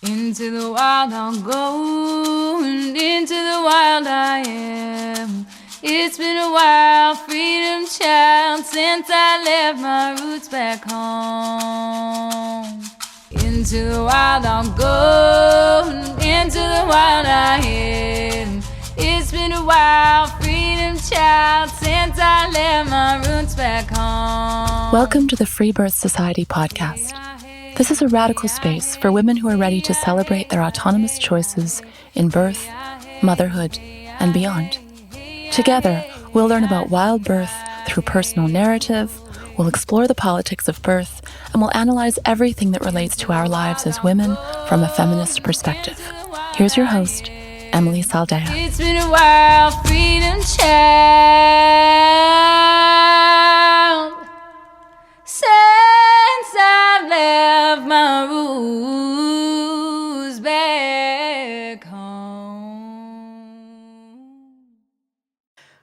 Into the wild I'll go, and into the wild I am. It's been a while, freedom child, since I left my roots back home. Into the wild I'll go, and into the wild I am. It's been a while, freedom child, since I left my roots back home. Welcome to the Free Birth Society podcast. This is a radical space for women who are ready to celebrate their autonomous choices in birth, motherhood, and beyond. Together, we'll learn about wild birth through personal narrative, we'll explore the politics of birth, and we'll analyze everything that relates to our lives as women from a feminist perspective. Here's your host, Emily Saldea. It's been a while, freedom child, since I left my roots back home.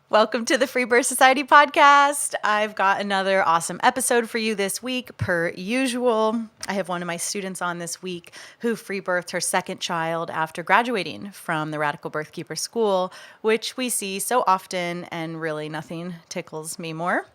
Welcome to the Free Birth Society podcast. I've got another awesome episode for you this week, per usual. I have one of my students on this week who free birthed her second child after graduating from the Radical Birthkeeper School, which we see so often, and really nothing tickles me more.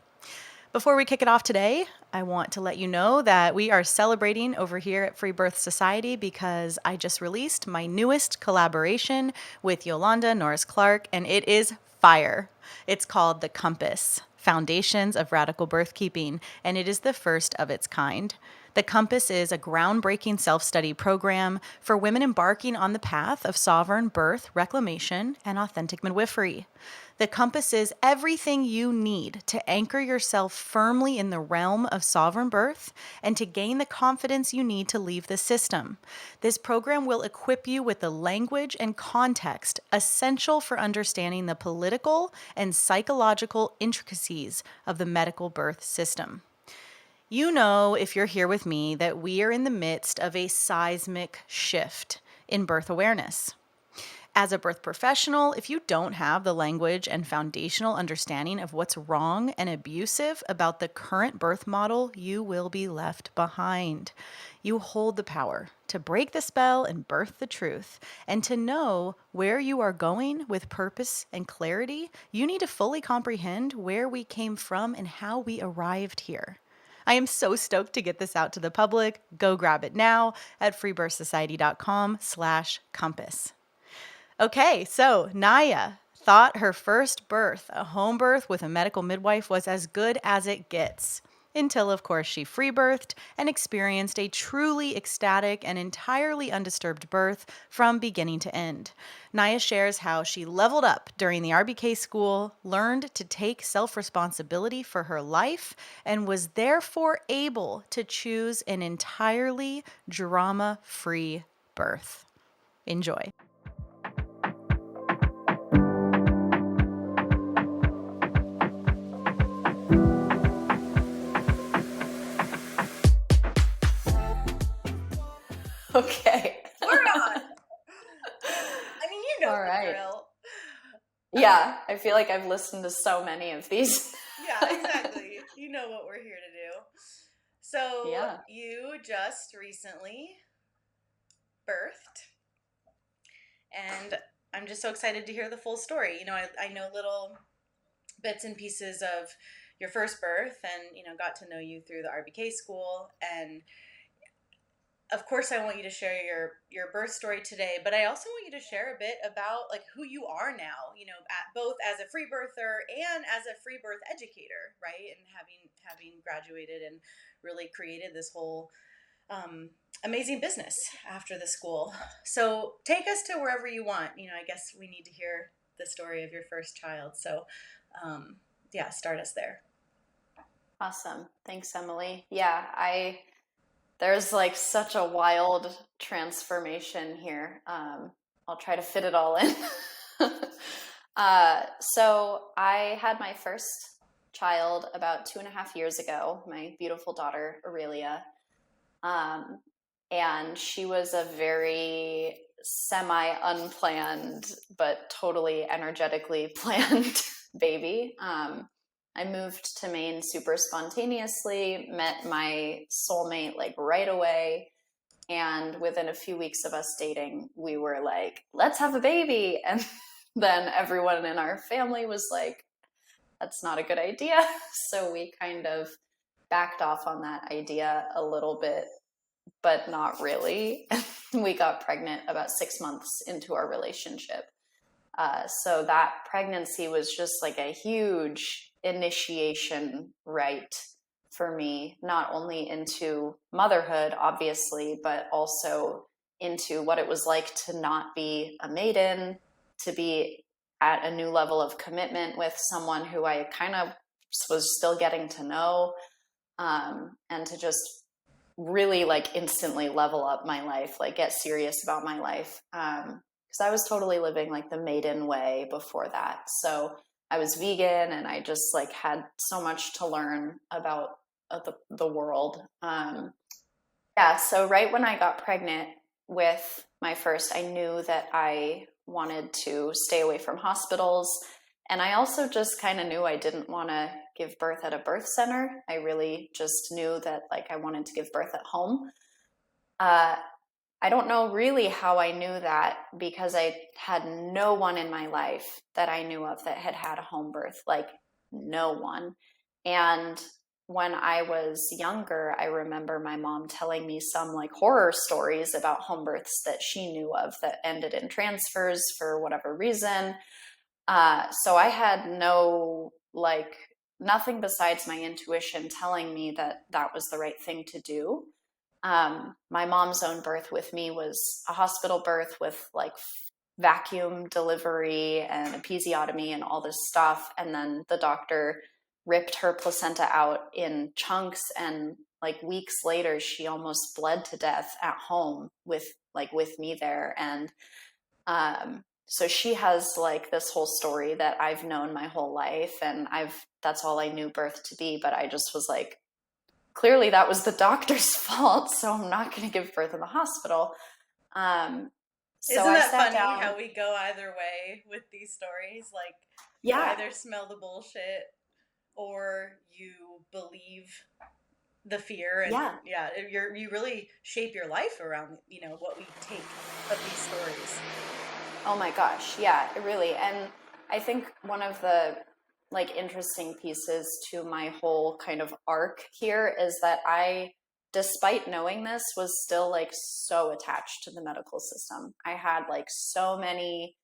Before we kick it off today, I want to let you know that we are celebrating over here at Free Birth Society because I just released my newest collaboration with Yolanda Norris Clark, and it is fire. It's called The Compass, Foundations of Radical Birthkeeping, and it is the first of its kind. The Compass is a groundbreaking self-study program for women embarking on the path of sovereign birth, reclamation, and authentic midwifery. The Compass is everything you need to anchor yourself firmly in the realm of sovereign birth and to gain the confidence you need to leave the system. This program will equip you with the language and context essential for understanding the political and psychological intricacies of the medical birth system. You know, if you're here with me, that we are in the midst of a seismic shift in birth awareness. As a birth professional, if you don't have the language and foundational understanding of what's wrong and abusive about the current birth model, you will be left behind. You hold the power to break the spell and birth the truth, and to know where you are going with purpose and clarity, you need to fully comprehend where we came from and how we arrived here. I am so stoked to get this out to the public. Go grab it now at freebirthsociety.com/compass. Okay, so Naya thought her first birth, a home birth with a medical midwife, was as good as it gets. Until, of course, she free birthed and experienced a truly ecstatic and entirely undisturbed birth from beginning to end. Naya shares how she leveled up during the RBK school, learned to take self-responsibility for her life, and was therefore able to choose an entirely drama-free birth. Enjoy. Okay. We're on. I mean, you know All right. the drill. Yeah, I feel like I've listened to so many of these. Yeah, exactly. You know what we're here to do. So Yeah. you just recently birthed, and I'm just so excited to hear the full story. You know, I know little bits and pieces of your first birth, and got to know you through the RBK school, and of course, I want you to share your birth story today, but I also want you to share a bit about like who you are now, both as a free birther and as a free birth educator, right? And having graduated and really created this whole amazing business after the school. So take us to wherever you want. I guess we need to hear the story of your first child. So yeah, start us there. Awesome. Thanks, Emily. Yeah, there's like such a wild transformation here. I'll try to fit it all in. So I had my first child about 2.5 years ago, my beautiful daughter, Aurelia. And she was a very semi-unplanned, but totally energetically planned baby. I moved to Maine super spontaneously, met my soulmate like right away. And within a few weeks of us dating, we were like, let's have a baby. And then everyone in our family was like, that's not a good idea. So we kind of backed off on that idea a little bit, but not really. We got pregnant about 6 months into our relationship. So that pregnancy was just like a huge initiation rite for me, not only into motherhood, obviously, but also into what it was like to not be a maiden, to be at a new level of commitment with someone who I kind of was still getting to know, and to just really like instantly level up my life, like get serious about my life. Because I was totally living like the maiden way before that. So I was vegan and I just like had so much to learn about the world. Yeah, so right when I got pregnant with my first, I knew that I wanted to stay away from hospitals. And I also just kind of knew I didn't want to give birth at a birth center. I really just knew that like I wanted to give birth at home. I don't know really how I knew that, because I had no one in my life that I knew of that had had a home birth, like no one. And when I was younger, I remember my mom telling me some like horror stories about home births that she knew of that ended in transfers for whatever reason. So I had nothing besides my intuition telling me that that was the right thing to do. My mom's own birth with me was a hospital birth with like vacuum delivery and episiotomy and all this stuff. And then the doctor ripped her placenta out in chunks, and like weeks later, she almost bled to death at home with me there. And so she has like this whole story that I've known my whole life, and that's all I knew birth to be. But I just was like, clearly that was the doctor's fault, so I'm not going to give birth in the hospital. So Isn't that funny down. how we go either way with these stories? Like, Yeah. you either smell the bullshit or you believe the fear, and you really shape your life around what we take of these stories. Oh my gosh, yeah, really. And I think one of the like interesting pieces to my whole kind of arc here is that I, despite knowing this, was still like so attached to the medical system. I had like so many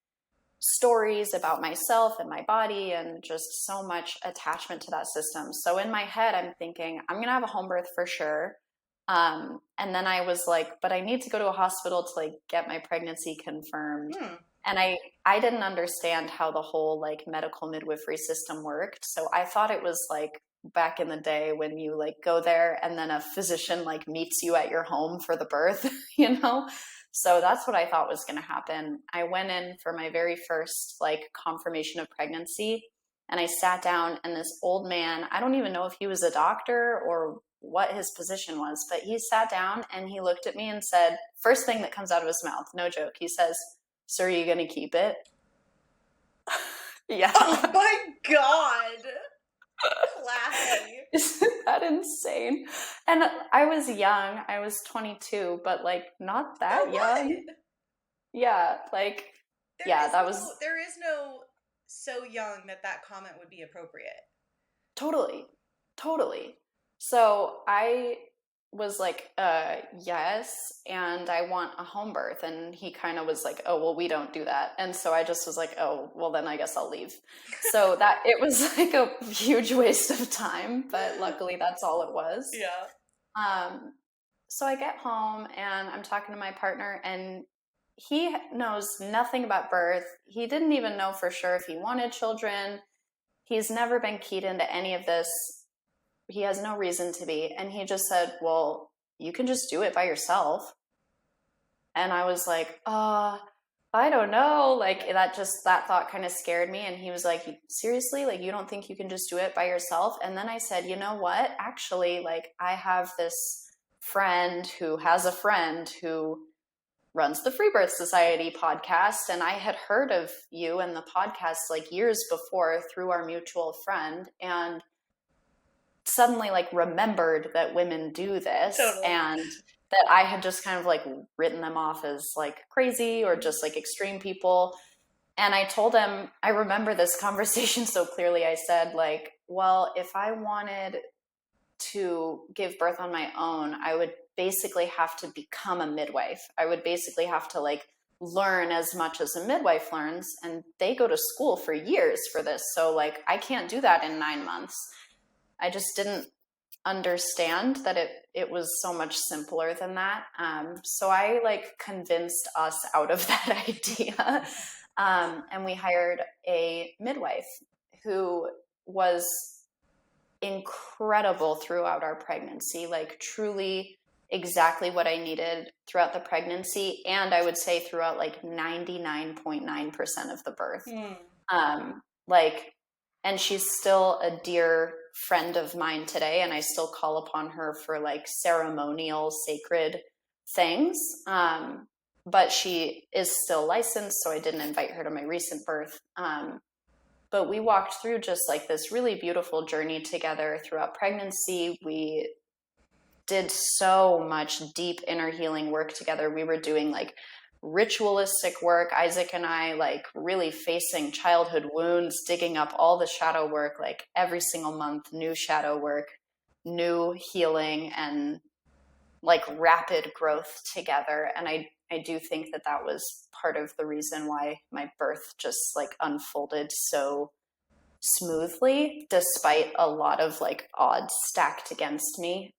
stories about myself and my body and just so much attachment to that system. So in my head, I'm thinking, I'm going to have a home birth for sure. And then I was like, but I need to go to a hospital to like get my pregnancy confirmed. And I didn't understand how the whole like medical midwifery system worked. So I thought it was like back in the day when you like go there and then a physician like meets you at your home for the birth, So that's what I thought was going to happen. I went in for my very first like confirmation of pregnancy, and I sat down, and this old man, I don't even know if he was a doctor or what his position was, but he sat down and he looked at me and said, first thing that comes out of his mouth, no joke, he says, "So are you going to keep it?" Yeah. Oh my God. Classy. Isn't that insane? And I was young. I was 22, but like not that young. Yeah, like there is no so young that comment would be appropriate. Totally. So I was like, yes, and I want a home birth. And he kind of was like, oh, well, we don't do that. And so I just was like, oh, well, then I guess I'll leave. So that it was like a huge waste of time, but luckily that's all it was. Yeah. So I get home and I'm talking to my partner, and he knows nothing about birth. He didn't even know for sure if he wanted children. He's never been keyed into any of this. He has no reason to be. And he just said, well, you can just do it by yourself. And I was like, I don't know. Like that thought kind of scared me. And he was like, seriously? Like, you don't think you can just do it by yourself? And then I said, you know what? Actually, like I have this friend who has a friend who runs the Free Birth Society podcast. And I had heard of you and the podcast like years before through our mutual friend, and suddenly like remembered that women do this. Totally. And that I had just kind of like written them off as like crazy or just like extreme people. And I told him, I remember this conversation so clearly. I said, like, well, if I wanted to give birth on my own, I would basically have to become a midwife. I would basically have to like learn as much as a midwife learns, and they go to school for years for this. So like, I can't do that in 9 months. I just didn't understand that it was so much simpler than that. So I like convinced us out of that idea. And we hired a midwife who was incredible throughout our pregnancy, like truly exactly what I needed throughout the pregnancy. And I would say throughout like 99.9% of the birth. Like, and she's still a dear friend of mine today. And I still call upon her for like ceremonial, sacred things. But she is still licensed, so I didn't invite her to my recent birth. But we walked through just like this really beautiful journey together throughout pregnancy. We did so much deep inner healing work together. We were doing like ritualistic work. Isaac and I like really facing childhood wounds, digging up all the shadow work, like every single month, new shadow work, new healing, and like rapid growth together. And I do think that that was part of the reason why my birth just like unfolded so smoothly, despite a lot of like odds stacked against me.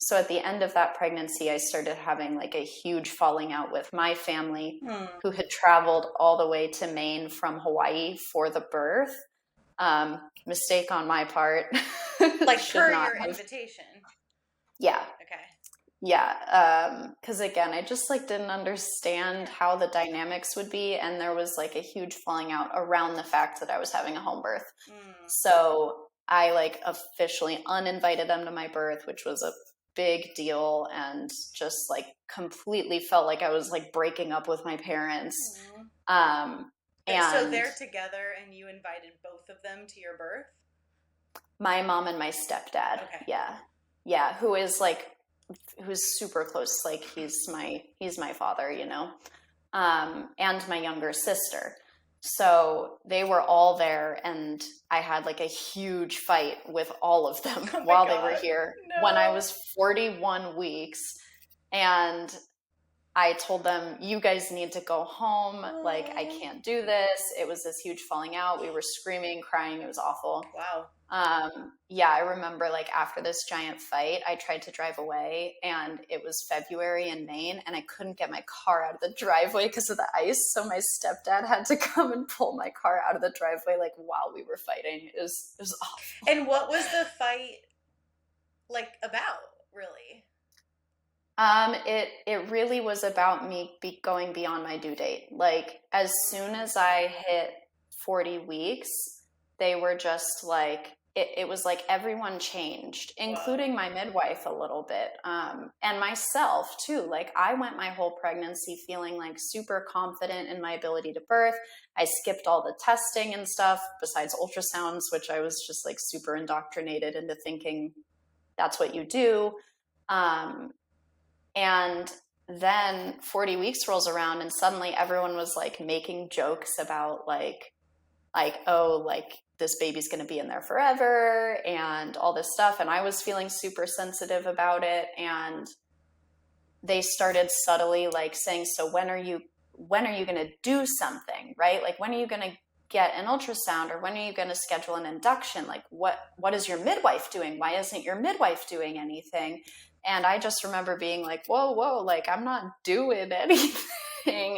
So at the end of that pregnancy, I started having like a huge falling out with my family, who had traveled all the way to Maine from Hawaii for the birth. Mistake on my part. Like per your invitation. Yeah. Okay. Yeah, because again, I just like didn't understand how the dynamics would be, and there was like a huge falling out around the fact that I was having a home birth. So I like officially uninvited them to my birth, which was a big deal, and just like completely felt like I was like breaking up with my parents. And so they're together, and you invited both of them to your birth? My mom and my stepdad. Okay. Yeah, who's super close, like he's my father, you know, and my younger sister. So they were all there, and I had like a huge fight with all of them while they were here when I was 41 weeks. And I told them, you guys need to go home. Like, I can't do this. It was this huge falling out. We were screaming, crying. It was awful. Wow. Yeah, I remember like after this giant fight, I tried to drive away, and it was February in Maine, and I couldn't get my car out of the driveway because of the ice. So my stepdad had to come and pull my car out of the driveway like while we were fighting. It was awful. And what was the fight like about, really? It really was about me going beyond my due date. Like as soon as I hit 40 weeks, they were just like, it was like everyone changed, including my midwife a little bit, and myself too. Like I went my whole pregnancy feeling like super confident in my ability to birth. I skipped all the testing and stuff besides ultrasounds, which I was just like super indoctrinated into thinking that's what you do. And then 40 weeks rolls around, and suddenly everyone was like making jokes about like, oh, like this baby's going to be in there forever and all this stuff. And I was feeling super sensitive about it. And they started subtly like saying, so when are you going to do something, right? Like, when are you going to get an ultrasound, or when are you going to schedule an induction? Like what is your midwife doing? Why isn't your midwife doing anything? And I just remember being like, whoa, like I'm not doing anything.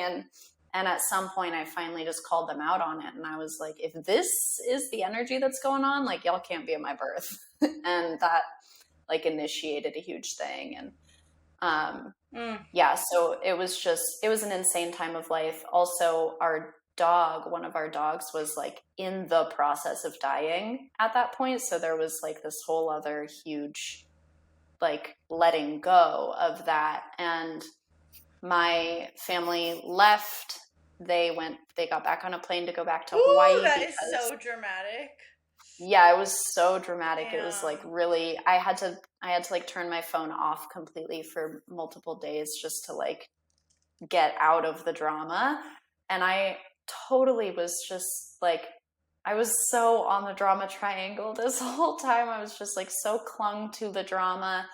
And at some point I finally just called them out on it. And I was like, if this is the energy that's going on, like y'all can't be at my birth. And that like initiated a huge thing. And yeah, so it was an insane time of life. Also, one of our dogs was like in the process of dying at that point. So there was like this whole other huge like letting go of that. And my family left. They got back on a plane to go back to Hawaii. That is so dramatic. Yeah, it was so dramatic. It was like Damn. really, I had to like turn my phone off completely for multiple days just to like get out of the drama. And I totally was just like, I was so on the drama triangle this whole time. I was just like so clung to the drama.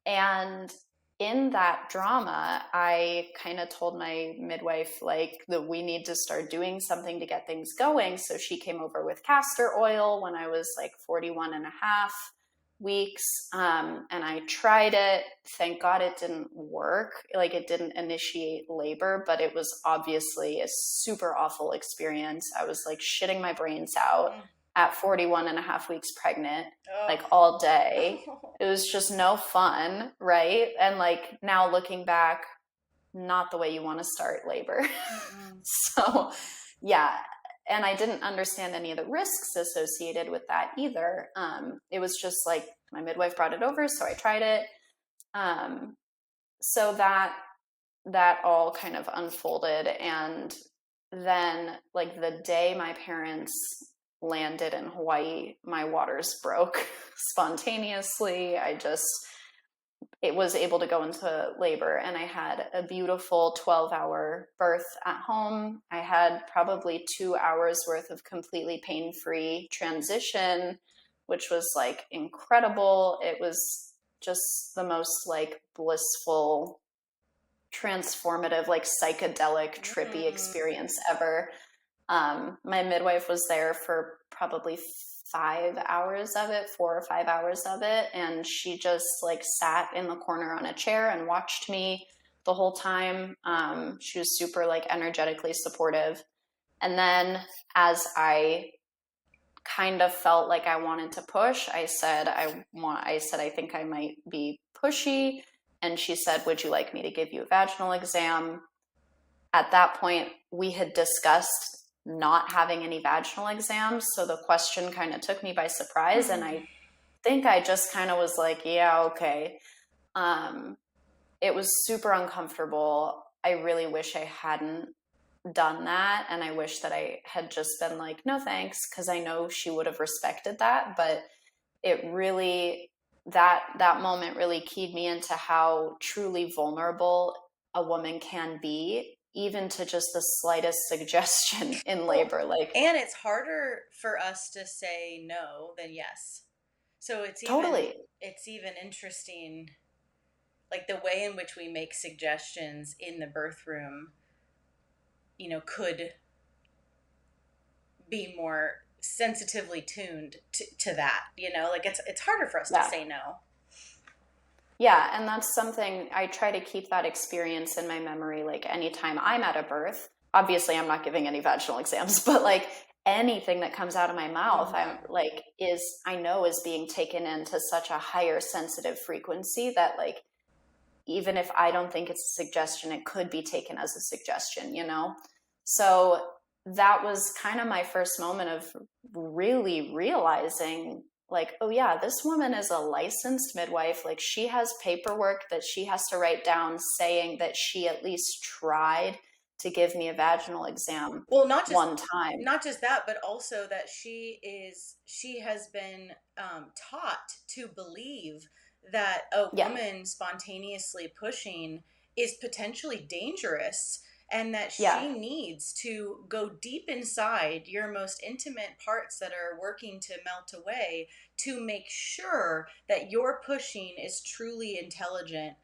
And in that drama, I kind of told my midwife, like, that we need to start doing something to get things going. So she came over with castor oil when I was like 41 and a half weeks. And I tried it. Thank God it didn't work. Like, it didn't initiate labor, but it was obviously a super awful experience. I was like shitting my brains out at 41 and a half weeks pregnant, like all day. It was just no fun, right? And like now looking back, not the way you want to start labor. So, yeah. And I didn't understand any of the risks associated with that either. It was just like my midwife brought it over, so I tried it. So that all kind of unfolded, and then like the day my parents landed in Hawaii, my waters broke spontaneously. It was able to go into labor, and I had a beautiful 12-hour birth at home. I had probably 2 hours worth of completely pain-free transition, which was like incredible. It was just the most like blissful, transformative, like psychedelic, trippy experience ever. My midwife was there for probably 5 hours of it, 4 or 5 hours of it. And she just like sat in the corner on a chair and watched me the whole time. She was super like energetically supportive. And then as I kind of felt like I wanted to push, I said, I think I might be pushy. And she said, would you like me to give you a vaginal exam? At that point, we had discussed not having any vaginal exams. So the question kind of took me by surprise. And I think I just kind of was like, yeah, okay. It was super uncomfortable. I really wish I hadn't done that. And I wish that I had just been like, no, thanks. Cause I know she would have respected that. But it really, that moment really keyed me into how truly vulnerable a woman can be, even to just the slightest suggestion in labor. Like, and it's harder for us to say no than yes. So totally. it's even interesting, like the way in which we make suggestions in the birth room, could be more sensitively tuned to that, like it's harder for us to say no. Yeah, and that's something I try to keep that experience in my memory. Like anytime I'm at a birth, obviously I'm not giving any vaginal exams, but like anything that comes out of my mouth, I know is being taken into such a higher sensitive frequency that like, even if I don't think it's a suggestion, it could be taken as a suggestion, So that was kind of my first moment of really realizing like, oh yeah, this woman is a licensed midwife. Like she has paperwork that she has to write down saying that she at least tried to give me a vaginal exam Well, one time. not just that, but also that she has been taught to believe that a Yeah, woman spontaneously pushing is potentially dangerous, and that yeah, she needs to go deep inside your most intimate parts that are working to melt away to make sure that your pushing is truly intelligent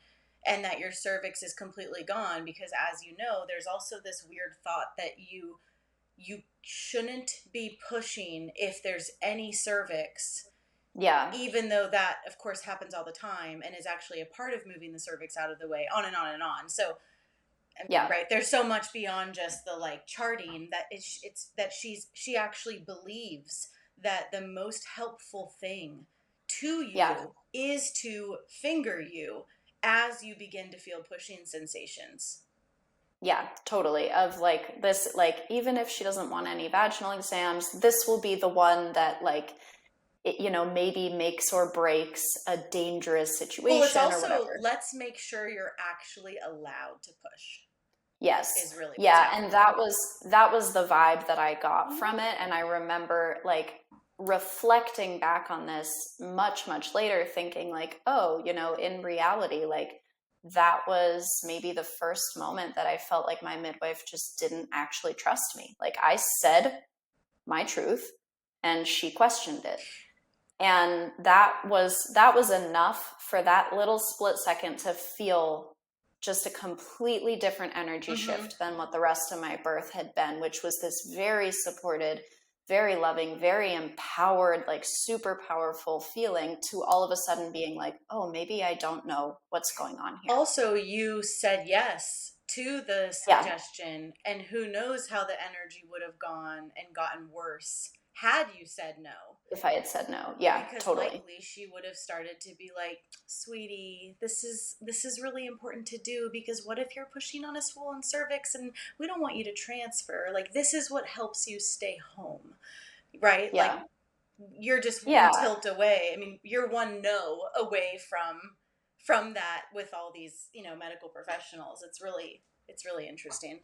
and that your cervix is completely gone. Because as you know, there's also this weird thought that you shouldn't be pushing if there's any cervix, yeah, even though that of course happens all the time and is actually a part of moving the cervix out of the way, on and on and on. So I mean, yeah, right, there's so much beyond just the like charting, that it's that she actually believes that the most helpful thing to yeah. you is to finger you as you begin to feel pushing sensations. Yeah, totally. Of like this, like, even if she doesn't want any vaginal exams, this will be the one that, like, it, maybe makes or breaks a dangerous Well, it's situation or also, whatever. let's make sure you're actually allowed to push, Yes. is really what's Yeah, and happening. that was the vibe that I got from it. And I remember like reflecting back on this much, much later, thinking like, oh, you know, in reality, like that was maybe the first moment that I felt like my midwife just didn't actually trust me. Like I said my truth and she questioned it. And that was enough for that little split second to feel just a completely different energy shift than what the rest of my birth had been, which was this very supported, very loving, very empowered, like super powerful feeling, to all of a sudden being like, oh, maybe I don't know what's going on here. Also, you said yes to the Yeah. suggestion, and who knows how the energy would have gone and gotten worse had you said no. If I had said no. Yeah, Because totally. likely she would have started to be like, sweetie, this is really important to do, because what if you're pushing on a swollen cervix and we don't want you to transfer? Like, this is what helps you stay home, right? Yeah. Like, you're just Yeah. one tilt away. I mean, you're one no away from that with all these, you know, medical professionals. It's really interesting.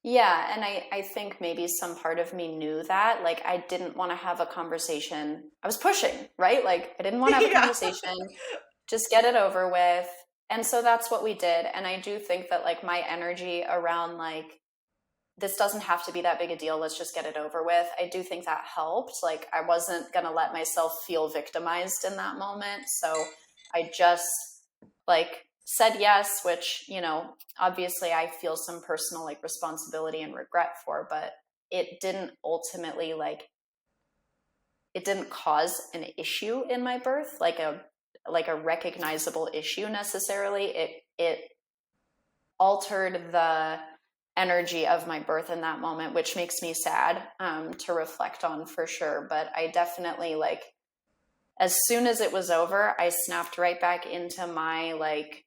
Yeah, and I think maybe some part of me knew that. Like, I didn't want to have a conversation. I was pushing, right? Like, I didn't want to have a Yeah. conversation, just get it over with. And so that's what we did. And I do think that, like, my energy around, like, this doesn't have to be that big a deal, let's just get it over with, I do think that helped. Like, I wasn't going to let myself feel victimized in that moment. So I just, like, said yes, which, you know, obviously I feel some personal like responsibility and regret for, but it didn't ultimately like, it didn't cause an issue in my birth, like a recognizable issue necessarily. It altered the energy of my birth in that moment, which makes me sad to reflect on for sure. But I definitely, like, as soon as it was over, I snapped right back into my like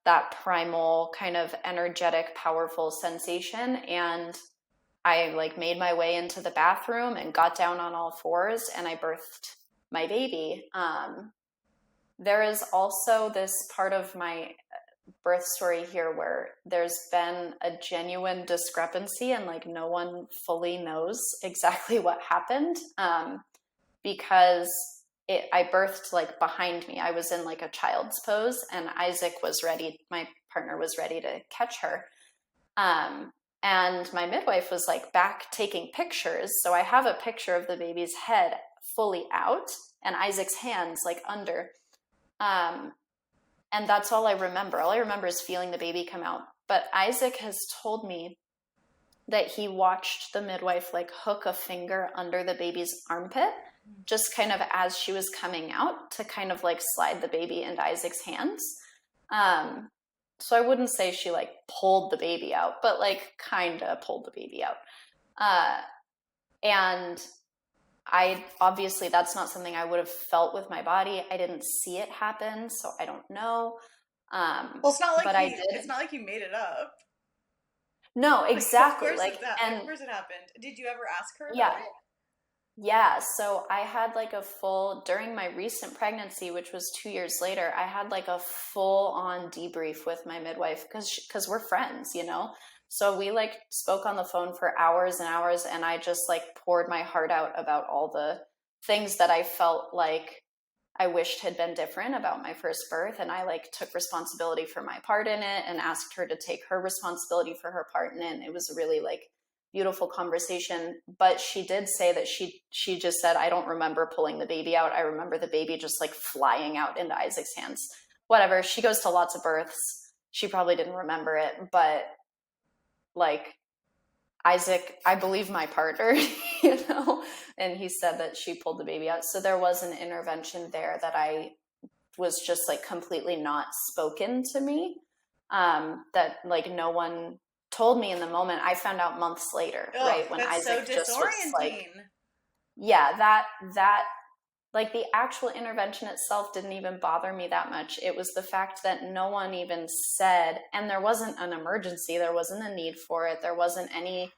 that primal kind of energetic, powerful sensation. And I like made my way into the bathroom and got down on all fours and I birthed my baby. There is also this part of my birth story here where there's been a genuine discrepancy and like no one fully knows exactly what happened, because I birthed like behind me. I was in like a child's pose and Isaac was ready. My partner was ready to catch her. And my midwife was like back taking pictures. So I have a picture of the baby's head fully out and Isaac's hands like under. And that's all I remember. All I remember is feeling the baby come out. But Isaac has told me that he watched the midwife like hook a finger under the baby's armpit, just kind of as she was coming out to kind of like slide the baby into Isaac's hands. So I wouldn't say she like pulled the baby out, but like kind of pulled the baby out. And I obviously, that's not something I would have felt with my body. I didn't see it happen, so I don't know. Well, it's not like but I did. It's not like you made it up. No, exactly. Of course, and of course it happened. Did you ever ask her? Yeah. Yeah. So I had like a full, during my recent pregnancy, which was 2 years later, I had like a full on debrief with my midwife because we're friends, you know? So we like spoke on the phone for hours and hours, and I just like poured my heart out about all the things that I felt like I wished had been different about my first birth. And I like took responsibility for my part in it and asked her to take her responsibility for her part in it. And it was a really like beautiful conversation. But she did say that she just said, I don't remember pulling the baby out. I remember the baby just like flying out into Isaac's hands. Whatever. She goes to lots of births. She probably didn't remember it, but like Isaac, I believe my partner, you know, and he said that she pulled the baby out. So there was an intervention there that I was just like completely not spoken to me, that like no one told me in the moment. I found out months later, right? When that's Isaac so just was like, disorienting. yeah, that like the actual intervention itself didn't even bother me that much. It was the fact that no one even said, and there wasn't an emergency, there wasn't a need for it, there wasn't any,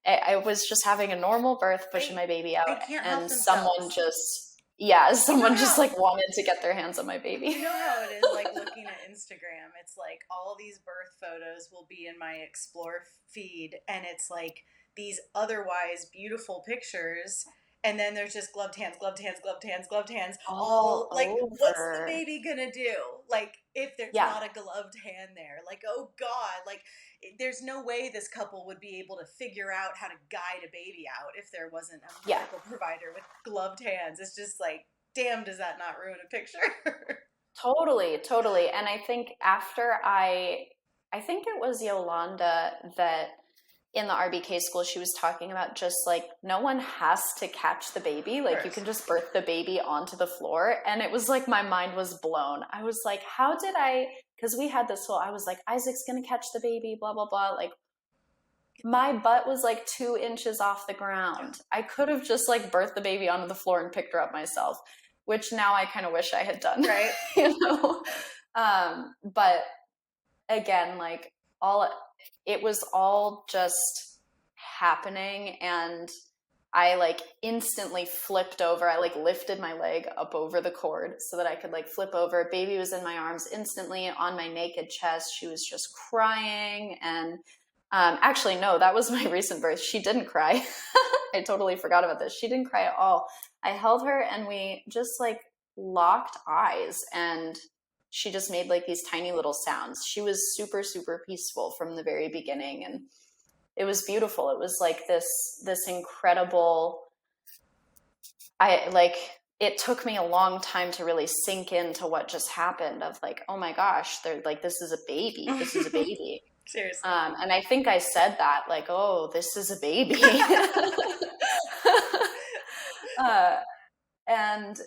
I was just having a normal birth, pushing my baby out, and someone just like wanted to get their hands on my baby. You know how it is, like looking at Instagram, it's like all these birth photos will be in my explore feed, and it's like these otherwise beautiful pictures, And then there's just gloved hands, gloved hands, gloved hands, gloved hands. All All like, what's the over. baby gonna do? Like, if there's Yeah. not a gloved hand there, like, oh God, like, there's no way this couple would be able to figure out how to guide a baby out if there wasn't a Yeah. medical provider with gloved hands. It's just like, damn, does that not ruin a picture? Totally, totally. And I think I think it was Yolanda that in the RBK school, she was talking about just like, no one has to catch the baby. Like you can just birth the baby onto the floor. And it was like, my mind was blown. I was like, how did because we had this whole, I was like, Isaac's going to catch the baby, blah, blah, blah. Like my butt was like 2 inches off the ground. I could have just like birthed the baby onto the floor and picked her up myself, which now I kind of wish I had done. Right. You know? But again, like it was all just happening, and I like instantly flipped over. I like lifted my leg up over the cord so that I could like flip over. Baby was in my arms instantly on my naked chest. She was just crying. And actually, no, that was my recent birth. She didn't cry. I totally forgot about this. She didn't cry at all. I held her and we just like locked eyes, and she just made like these tiny little sounds. She was super, super peaceful from the very beginning. And it was beautiful. It was like this incredible, it took me a long time to really sink into what just happened of like, oh my gosh, they're like, this is a baby. This is a baby. Seriously. And I think I said that like, oh, this is a baby. And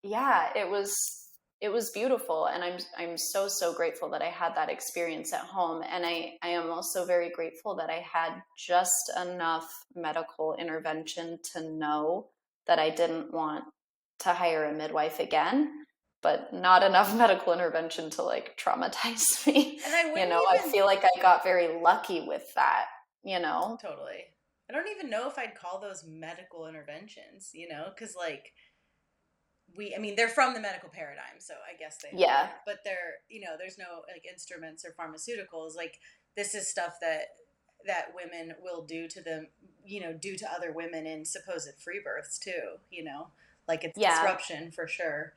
yeah, it was beautiful. And I'm so grateful that I had that experience at home. And I am also very grateful that I had just enough medical intervention to know that I didn't want to hire a midwife again, but not enough medical intervention to like traumatize me. And I feel like I got very lucky with that, Totally. I don't even know if I'd call those medical interventions, because like they're from the medical paradigm, so I guess they are, but they're, there's no like instruments or pharmaceuticals. Like this is stuff that women will do to them, do to other women in supposed free births too, like it's disruption for sure.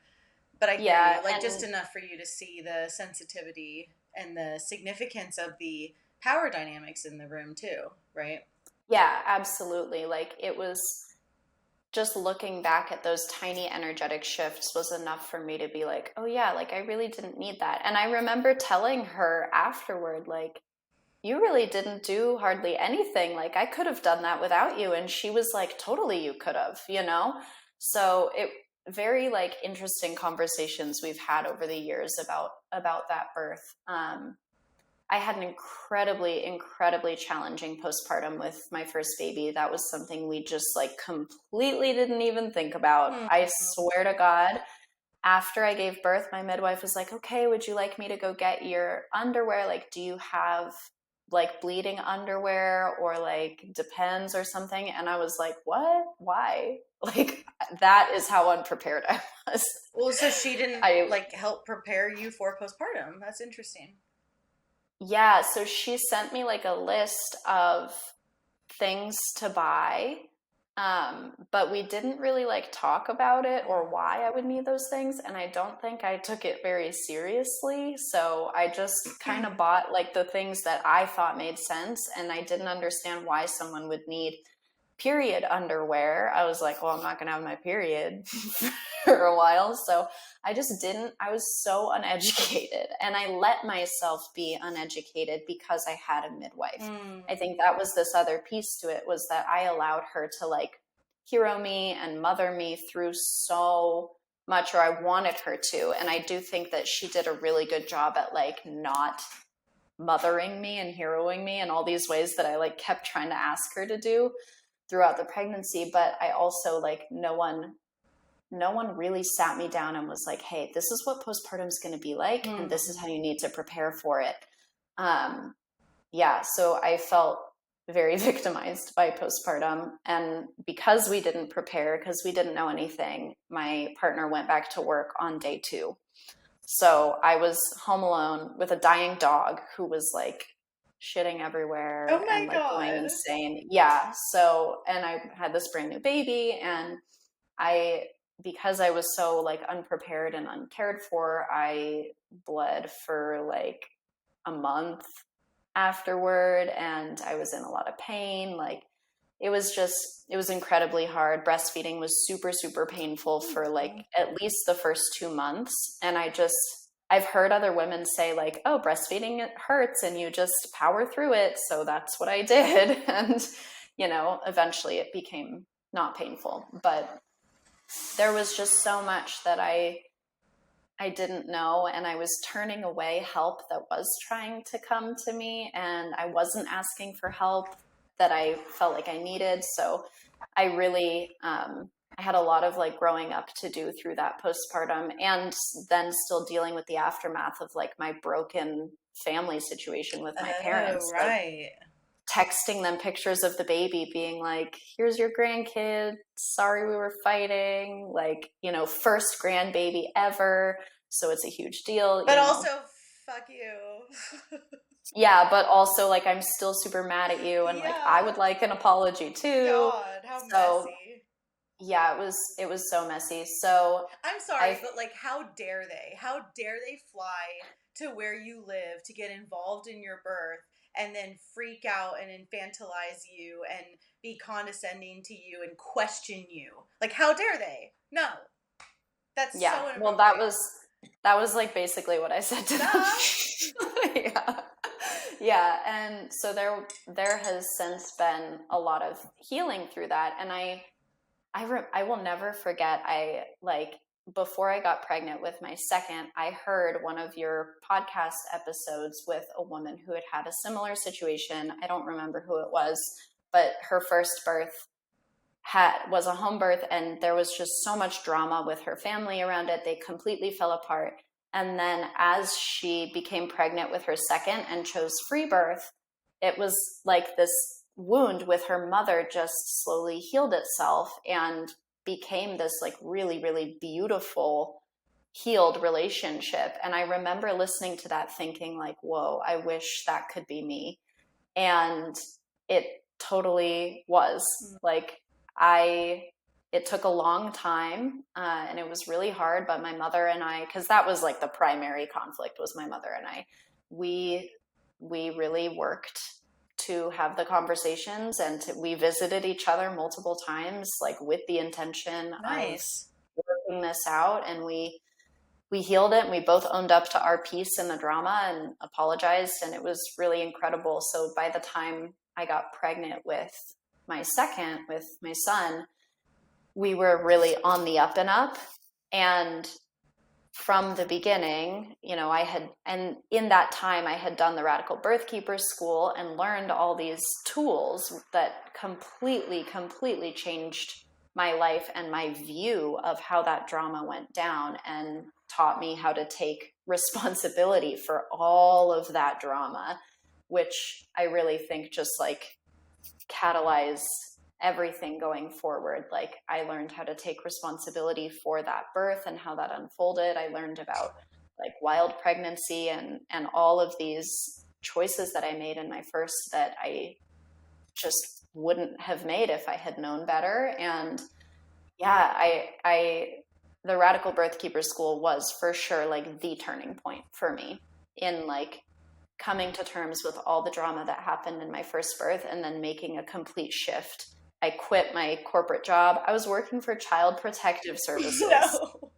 But I hear you, like just enough for you to see the sensitivity and the significance of the power dynamics in the room too, right? Yeah, absolutely. Like it was just looking back at those tiny energetic shifts was enough for me to be like, oh yeah, like I really didn't need that. And I remember telling her afterward, like, you really didn't do hardly anything. Like I could have done that without you. And she was like, totally, you could have, So it very like interesting conversations we've had over the years about that birth. I had an incredibly challenging postpartum with my first baby. That was something we just like completely didn't even think about. Mm-hmm. I swear to God, after I gave birth, my midwife was like, okay, would you like me to go get your underwear? Like, do you have like bleeding underwear or like Depends or something? And I was like, what? Why? Like, that is how unprepared I was. Well, so she didn't like help prepare you for postpartum. That's interesting. Yeah, so she sent me like a list of things to buy, but we didn't really like talk about it or why I would need those things, and I don't think I took it very seriously, so I just kind of bought like the things that I thought made sense, and I didn't understand why someone would need period underwear. I was like, well, I'm not gonna have my period for a while, so I was so uneducated, and I let myself be uneducated because I had a midwife. I think that was this other piece to it, was that I allowed her to like hero me and mother me through so much, or I wanted her to. And I do think that she did a really good job at like not mothering me and heroing me in all these ways that I like kept trying to ask her to do throughout the pregnancy. But I also like, no one really sat me down and was like, hey, this is what postpartum is going to be like. And this is how you need to prepare for it. So I felt very victimized by postpartum. And because we didn't prepare, because we didn't know anything, my partner went back to work on day 2. So I was home alone with a dying dog who was like shitting everywhere Oh my and like going God. insane. Yeah. So, and I had this brand new baby, and because I was so like unprepared and uncared for, I bled for like a month afterward, and I was in a lot of pain. Like it was incredibly hard. Breastfeeding was super, super painful for like at least the first 2 months. And I've heard other women say like, oh, breastfeeding, it hurts and you just power through it. So that's what I did. And, eventually it became not painful, but there was just so much that I didn't know, and I was turning away help that was trying to come to me, and I wasn't asking for help that I felt like I needed. So I really, I had a lot of like growing up to do through that postpartum, and then still dealing with the aftermath of like my broken family situation with my parents. Right. Like, texting them pictures of the baby being like, here's your grandkid, sorry we were fighting, like, first grandbaby ever, so it's a huge deal, but also fuck you. Yeah, but also like I'm still super mad at you, and like I would like an apology too. God, how messy. Yeah, it was so messy. So I'm sorry, but like how dare they fly to where you live to get involved in your birth and then freak out and infantilize you and be condescending to you and question you. Like, how dare they? No. That's so inappropriate. Well, that was like basically what I said to them. Yeah. And so there has since been a lot of healing through that. And I will never forget, before I got pregnant with my second, I heard one of your podcast episodes with a woman who had a similar situation. I don't remember who it was, but her first birth was a home birth, and there was just so much drama with her family around it. They completely fell apart. And then as she became pregnant with her second and chose free birth, it was like this wound with her mother just slowly healed itself and became this like really, really beautiful healed relationship. And I remember listening to that thinking like, whoa, I wish that could be me. And it totally was. Like it took a long time, and it was really hard, but my mother and I, because that was like the primary conflict, was my mother and I, we really worked to have the conversations, and we visited each other multiple times, like with the intention of working this out. And we healed it, and we both owned up to our piece in the drama and apologized, and it was really incredible. So by the time I got pregnant with my second, with my son, we were really on the up and up. And from the beginning, and in that time I had done the Radical Birth Keeper School and learned all these tools that completely changed my life and my view of how that drama went down, and taught me how to take responsibility for all of that drama, which I really think just like catalyzed everything going forward. Like I learned how to take responsibility for that birth and how that unfolded. I learned about like wild pregnancy and all of these choices that I made in my first that I just wouldn't have made if I had known better. And the Radical Birth Keeper School was for sure like the turning point for me in like coming to terms with all the drama that happened in my first birth and then making a complete shift. I quit my corporate job. I was working for Child Protective Services. No.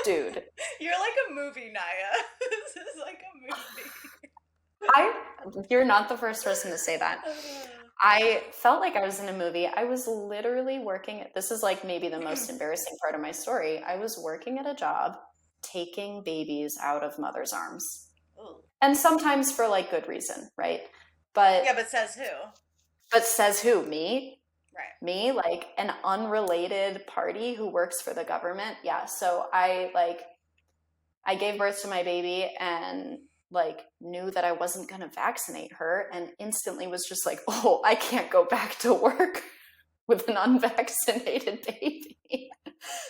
Dude. You're like a movie, Naya. This is like a movie. You're not the first person to say that. I felt like I was in a movie. I was literally working this is like maybe the most embarrassing part of my story. I was working at a job taking babies out of mother's arms. Ooh. And sometimes for like good reason, right? But says who? But says who? Me? Right. Me, like an unrelated party who works for the government. Yeah. So I gave birth to my baby and like knew that I wasn't going to vaccinate her, and instantly was just like, oh, I can't go back to work with an unvaccinated baby.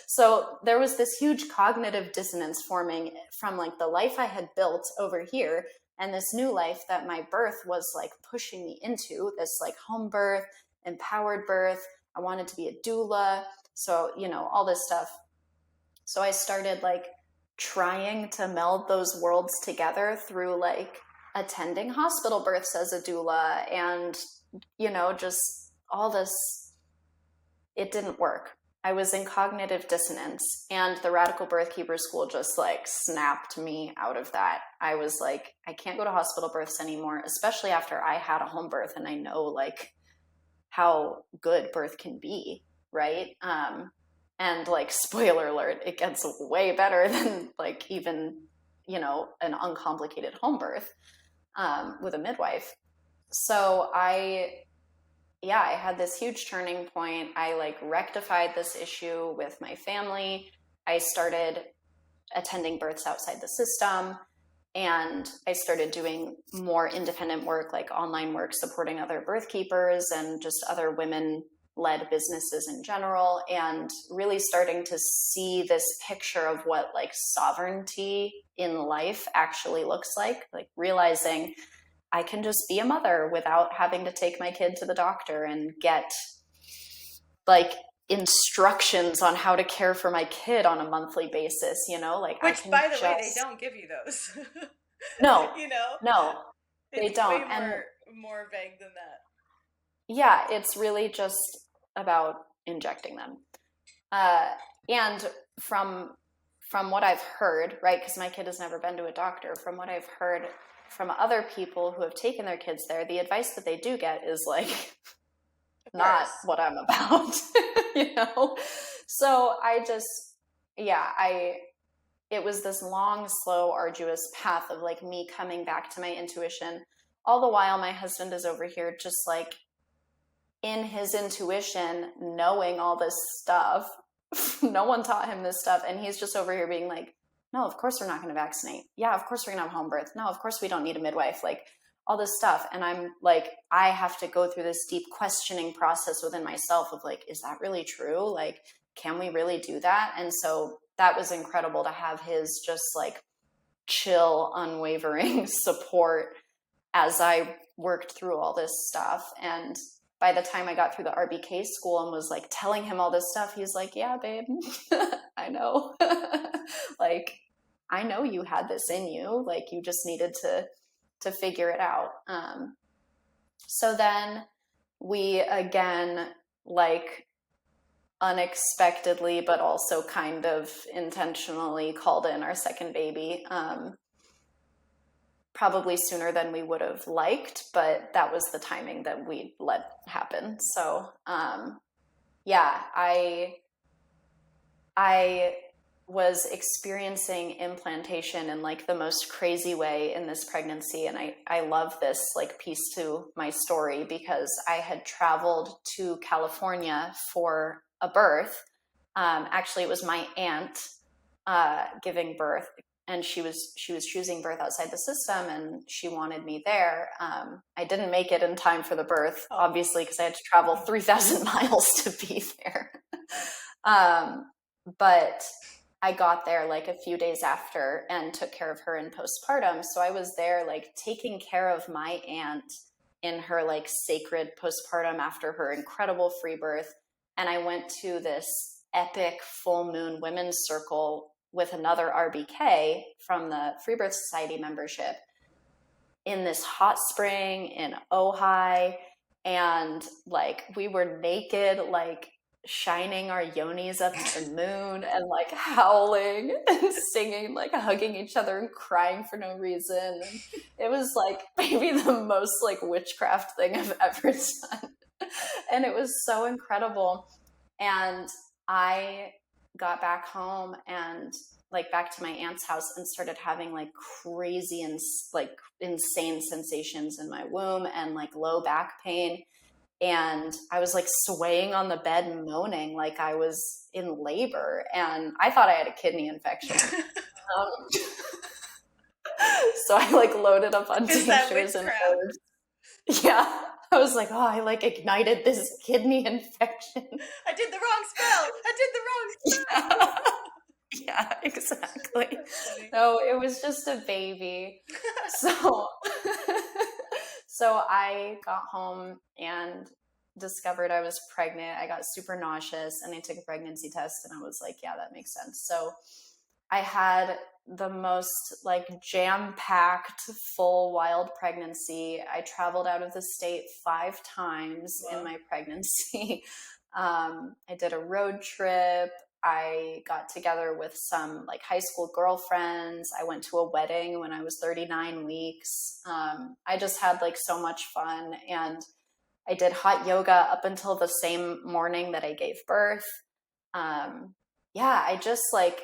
So there was this huge cognitive dissonance forming from like the life I had built over here and this new life that my birth was like pushing me into, this like home birth, empowered birth. I wanted to be a doula. So, you know, all this stuff. So I started like trying to meld those worlds together through like attending hospital births as a doula and, you know, just all this. It didn't work. I was in cognitive dissonance, and the Radical Birth Keeper School just like snapped me out of that. I was like, I can't go to hospital births anymore, especially after I had a home birth and I know like how good birth can be, right? And like, spoiler alert, it gets way better than like even, you know, an uncomplicated home birth with a midwife. So I had this huge turning point. I like rectified this issue with my family. I started attending births outside the system, and I started doing more independent work, like online work, supporting other birth keepers and just other women-led businesses in general, and really starting to see this picture of what like sovereignty in life actually looks like realizing I can just be a mother without having to take my kid to the doctor and get like instructions on how to care for my kid on a monthly basis, you know, like which by the way, they don't give you those. No, you know, no, they don't. Way and more vague than that. Yeah, it's really just about injecting them. And from what I've heard, right, because my kid has never been to a doctor, from what I've heard from other people who have taken their kids there, the advice that they do get is like not what I'm about, you know? So I just, it was this long, slow, arduous path of like me coming back to my intuition. All the while my husband is over here just like in his intuition, knowing all this stuff. No one taught him this stuff. And he's just over here being like, no, of course we're not going to vaccinate. Yeah, of course we're going to have home birth. No, of course we don't need a midwife. Like all this stuff. And I'm like, I have to go through this deep questioning process within myself of like, is that really true? Like, can we really do that? And so that was incredible to have his just like chill, unwavering support as I worked through all this stuff. And by the time I got through the RBK school and was like telling him all this stuff, he's like, yeah, babe, I know. Like, I know you had this in you. Like, you just needed to figure it out. So then we again, like unexpectedly, but also kind of intentionally called in our second baby. Probably sooner than we would have liked, but that was the timing that we let happen. So, I was experiencing implantation in like the most crazy way in this pregnancy. And I love this like piece to my story because I had traveled to California for a birth. Actually, it was my aunt giving birth. And she was choosing birth outside the system, and she wanted me there. I didn't make it in time for the birth, obviously, because I had to travel 3,000 miles to be there. But I got there like a few days after and took care of her in postpartum. So I was there like taking care of my aunt in her like sacred postpartum after her incredible free birth. And I went to this epic full moon women's circle with another RBK from the Free Birth Society membership in this hot spring in Ojai. And like, we were naked, like shining our yonis up to the moon and like howling and singing, like hugging each other and crying for no reason. And it was like maybe the most like witchcraft thing I've ever done. And it was so incredible. And I got back home and like back to my aunt's house and started having like crazy and like insane sensations in my womb and like low back pain. And I was like swaying on the bed and moaning like I was in labor, and I thought I had a kidney infection. So I like loaded up on tinctures and herbs. Yeah. I was like, oh, I like ignited this kidney infection. I did the wrong spell. Yeah, exactly. No, it was just a baby. So, so I got home and discovered I was pregnant. I got super nauseous and I took a pregnancy test and I was like, yeah, that makes sense. So I had the most like jam-packed full wild pregnancy. I traveled out of the state 5 times in my pregnancy. I did a road trip. I got together with some like high school girlfriends. I went to a wedding when I was 39 weeks. I just had like so much fun, and I did hot yoga up until the same morning that I gave birth. Yeah, I just like,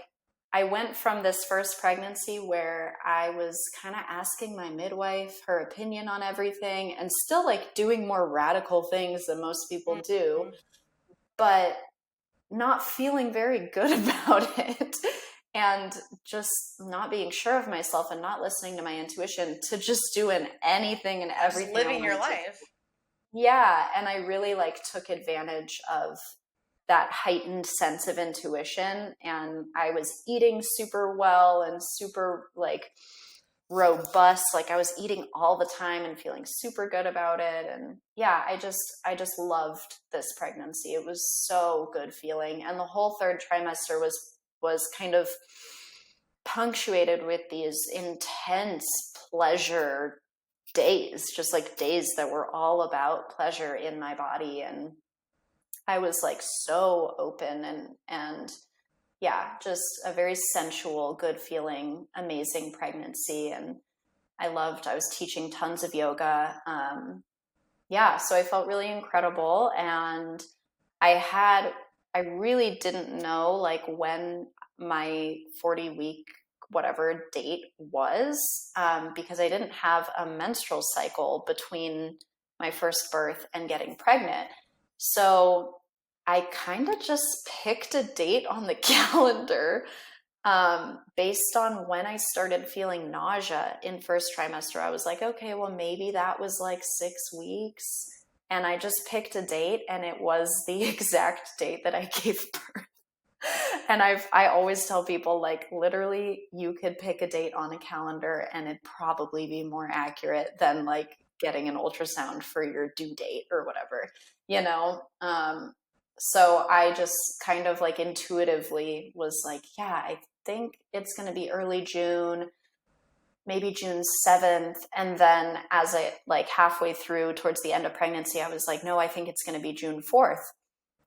I went from this first pregnancy where I was kind of asking my midwife her opinion on everything and still like doing more radical things than most people do, but not feeling very good about it and just not being sure of myself and not listening to my intuition, to just doing anything and everything. Just living your life. Yeah. And I really like took advantage of that heightened sense of intuition. And I was eating super well and super like robust. Like I was eating all the time and feeling super good about it. And yeah, I just loved this pregnancy. It was so good feeling. And the whole 3rd trimester was kind of punctuated with these intense pleasure days, just like days that were all about pleasure in my body. And I was like so open and yeah, just a very sensual, good feeling, amazing pregnancy. And I was teaching tons of yoga. Yeah, so I felt really incredible. And I really didn't know like when my 40-week whatever date was, because I didn't have a menstrual cycle between my first birth and getting pregnant. So I kind of just picked a date on the calendar, based on when I started feeling nausea in first trimester. I was like, okay, well, maybe that was like 6 weeks. And I just picked a date, and it was the exact date that I gave birth. And I always tell people, like, literally, you could pick a date on a calendar and it'd probably be more accurate than like getting an ultrasound for your due date or whatever, you know? So I just kind of like intuitively was like, yeah, I think it's going to be early June, maybe June 7th. And then as I like halfway through towards the end of pregnancy, I was like, no, I think it's going to be June 4th,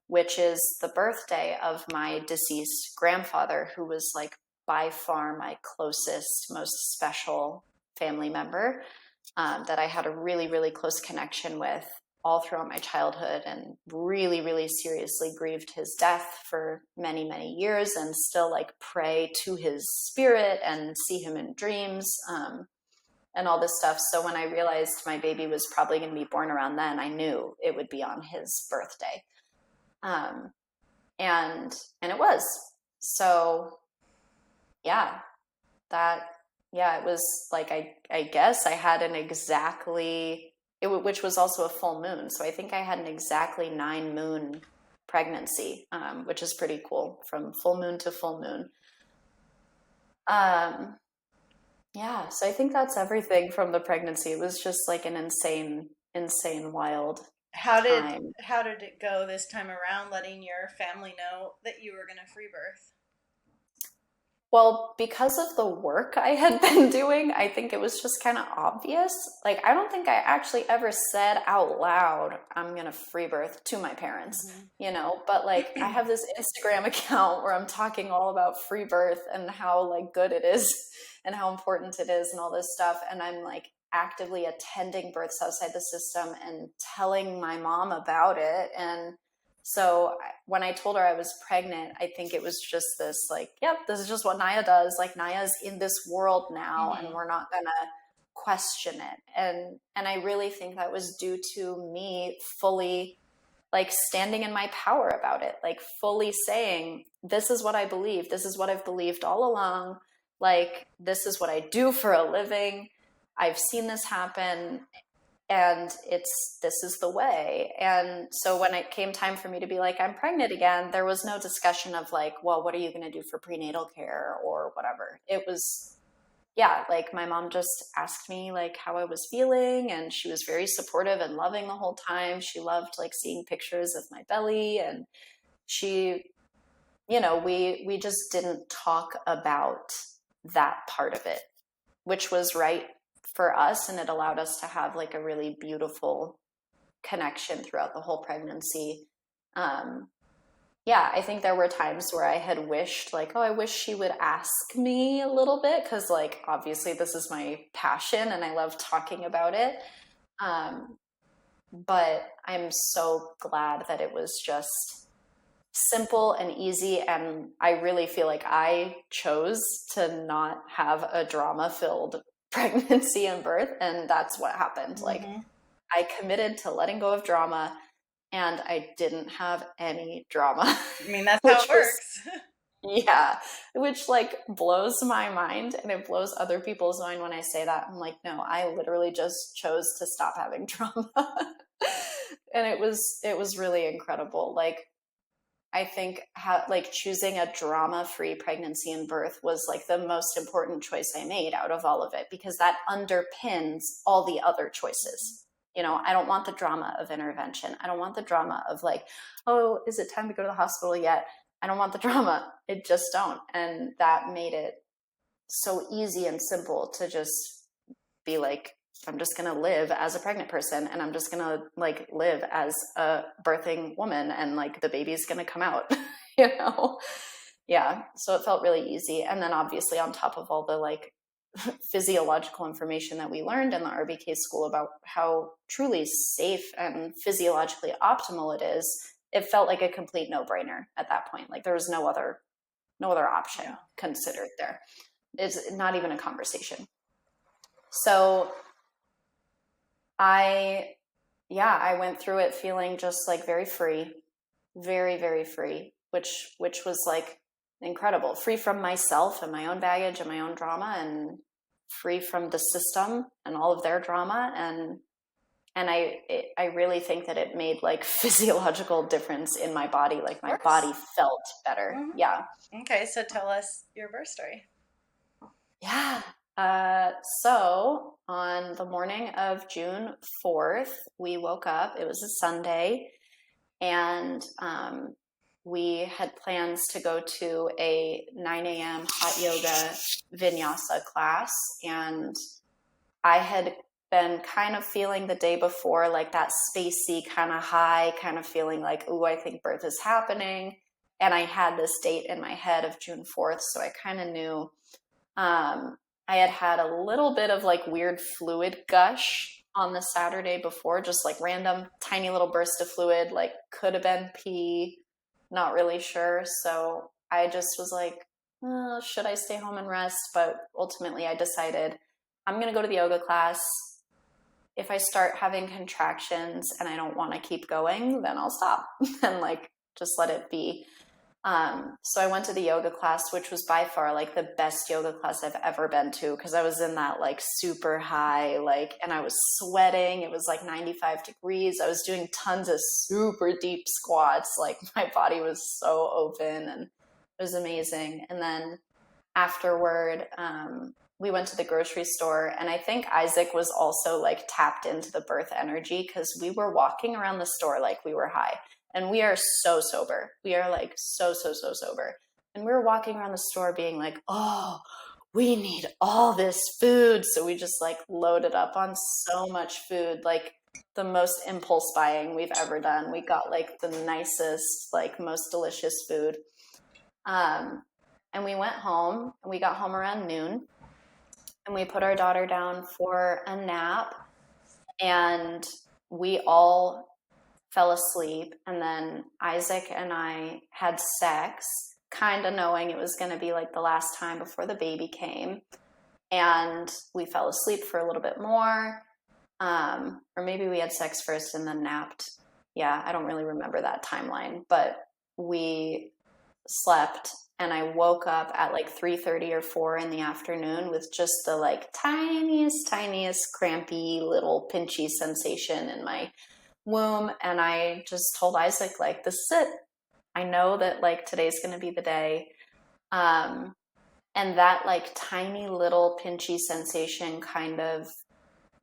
which is the birthday of my deceased grandfather, who was like by far my closest, most special family member, that I had a really, really close connection with all throughout my childhood, and really, really seriously grieved his death for many, many years, and still like pray to his spirit and see him in dreams, and all this stuff. So when I realized my baby was probably going to be born around then, I knew it would be on his birthday. And it was. So yeah, it was like, I guess I had an exactly, which was also a full moon. So I think I had an exactly 9 moon pregnancy, which is pretty cool, from full moon to full moon. Yeah, so I think that's everything from the pregnancy. It was just like an insane, wild How did time. it go this time around, letting your family know that you were going to free birth? Well, because of the work I had been doing, I think it was just kind of obvious. Like, I don't think I actually ever said out loud, I'm going to free birth to my parents, but like I have this Instagram account where I'm talking all about free birth and how like good it is and how important it is and all this stuff. And I'm like actively attending births outside the system and telling my mom about it. And so when I told her I was pregnant, I think it was just this like, yep, this is just what Naya does. Like, Naya's in this world now, and we're not going to question it. And I really think that was due to me fully like standing in my power about it, like fully saying, this is what I believe. This is what I've believed all along. Like, this is what I do for a living. I've seen this happen. and this is the way. And so when it came time for me to be like, I'm pregnant again, there was no discussion of like, well, what are you going to do for prenatal care or whatever. It was, yeah, like my mom just asked me like how I was feeling, and she was very supportive and loving the whole time. She loved like seeing pictures of my belly, and she, you know, we just didn't talk about that part of it, which was right for us, and it allowed us to have like a really beautiful connection throughout the whole pregnancy. Yeah, I think there were times where I had wished like, oh, I wish she would ask me a little bit, because like obviously this is my passion and I love talking about it. But I'm so glad that it was just simple and easy, and I really feel like I chose to not have a drama-filled pregnancy and birth, and that's what happened. Like I committed to letting go of drama, and I didn't have any drama. I mean, that's how it works. Yeah, which like blows my mind, and it blows other people's mind when I say that. I'm like, no, I literally just chose to stop having drama. And it was really incredible. Like I think like choosing a drama-free pregnancy and birth was like the most important choice I made out of all of it, because that underpins all the other choices. You know, I don't want the drama of intervention. I don't want the drama of like, oh, is it time to go to the hospital yet? I don't want the drama. I just don't. And that made it so easy and simple to just be like, I'm just going to live as a pregnant person, and I'm just going to like live as a birthing woman, and like the baby's going to come out, you know? Yeah. So it felt really easy. And then obviously on top of all the like physiological information that we learned in the RBK school about how truly safe and physiologically optimal it is, it felt like a complete no-brainer at that point. Like there was no other option considered there. It's not even a conversation. So I went through it feeling just like very free, very, very free, which was like incredible. Free from myself and my own baggage and my own drama, and free from the system and all of their drama. And I really think that it made like physiological difference in my body. Like my body felt better. Mm-hmm. Yeah. Okay. So tell us your birth story. Yeah. So on the morning of June 4th, we woke up. It was a Sunday, and we had plans to go to a 9 a.m. hot yoga vinyasa class. And I had been kind of feeling the day before like that spacey kind of high, kind of feeling like, ooh, I think birth is happening. And I had this date in my head of June 4th. So I kind of knew. I had a little bit of like weird fluid gush on the Saturday before, just like random tiny little burst of fluid, like could have been pee, not really sure. So I just was like, oh, should I stay home and rest? But ultimately I decided I'm going to go to the yoga class. If I start having contractions and I don't want to keep going, then I'll stop and like just let it be. So I went to the yoga class, which was by far like the best yoga class I've ever been to, because I was in that like super high, like, and I was sweating. It was like 95 degrees. I was doing tons of super deep squats. Like my body was so open, and it was amazing. And then afterward, we went to the grocery store, and I think Isaac was also like tapped into the birth energy, because we were walking around the store like we were high. And we are so sober. We are like so sober. And we were walking around the store being like, oh, we need all this food. So we just like loaded up on so much food, like the most impulse buying we've ever done. We got like the nicest, like most delicious food. And we went home, and we got home around noon, and we put our daughter down for a nap, and we all fell asleep. And then Isaac and I had sex, kind of knowing it was going to be like the last time before the baby came. And we fell asleep for a little bit more. Or maybe we had sex first and then napped. Yeah, I don't really remember that timeline, but we slept And I woke up at like 3:30 or 4 in the afternoon with just the like tiniest crampy little pinchy sensation in my womb. And I just told Isaac, like, this is it. I know that like today's going to be the day. And that like tiny little pinchy sensation kind of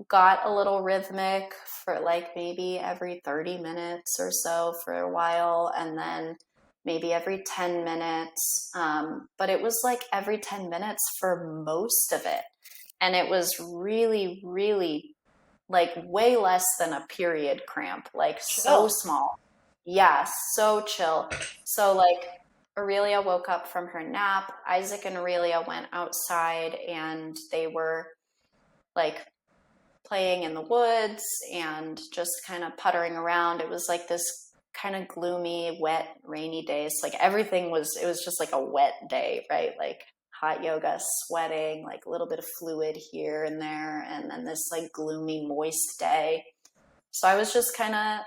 got a little rhythmic for like maybe every 30 minutes or so for a while. And then maybe every 10 minutes. But it was like every 10 minutes for most of it. And it was really, really like way less than a period cramp, like so small. Yeah, so chill. So like Aurelia woke up from her nap. Isaac and Aurelia went outside and they were like playing in the woods and just kind of puttering around. It was like this kind of gloomy, wet, rainy day. So like it was just like a wet day, right? Like hot yoga, sweating, like a little bit of fluid here and there. And then this like gloomy, moist day. So I was just kind of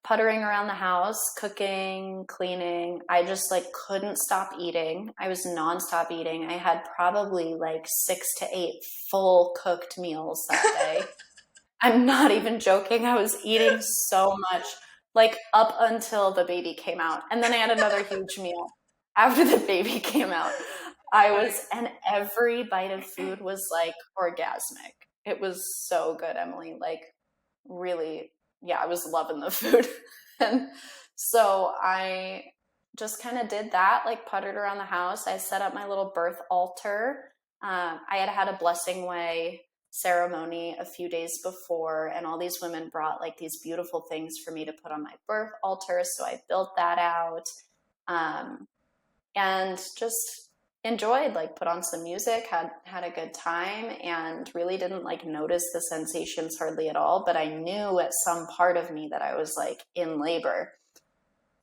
puttering around the house, cooking, cleaning. I just like couldn't stop eating. I was nonstop eating. I had probably like 6 to 8 full cooked meals that day. I'm not even joking. I was eating so much, like up until the baby came out. And then I had another huge meal after the baby came out. And every bite of food was like orgasmic. It was so good, Emily. Like really, yeah, I was loving the food. And so I just kind of did that, like puttered around the house. I set up my little birth altar. I had a blessing way ceremony a few days before, and all these women brought like these beautiful things for me to put on my birth altar. So I built that out, and just enjoyed, like put on some music, had a good time, and really didn't like notice the sensations hardly at all. But I knew at some part of me that I was like in labor.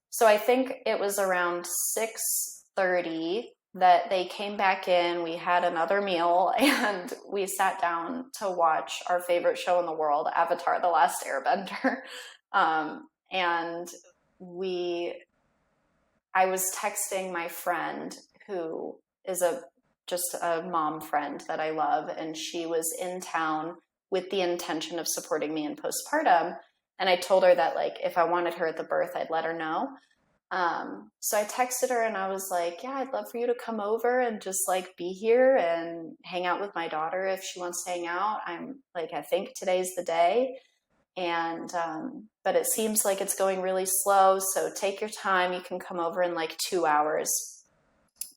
So I think it was around 6:30 that they came back in. We had another meal and we sat down to watch our favorite show in the world, Avatar: The Last Airbender. And I was texting my friend, who is just a mom friend that I love, and she was in town with the intention of supporting me in postpartum. And I told her that like if I wanted her at the birth, I'd let her know. So I texted her and I was like, yeah, I'd love for you to come over and just like be here and hang out with my daughter if she wants to hang out. I'm like, I think today's the day. And, but it seems like it's going really slow. So take your time. You can come over in like 2 hours.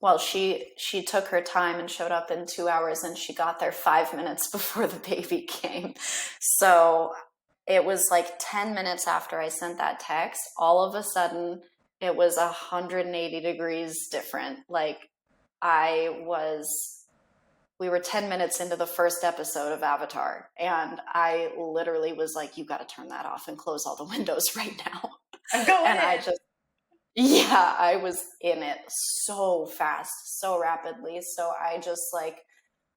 Well, she took her time and showed up in 2 hours, and she got there 5 minutes before the baby came. So it was like 10 minutes after I sent that text, all of a sudden it was 180 degrees different. Like we were 10 minutes into the first episode of Avatar, and I literally was like, you got to turn that off and close all the windows right now. I'm going and in. I was in it so fast, so rapidly. So I just like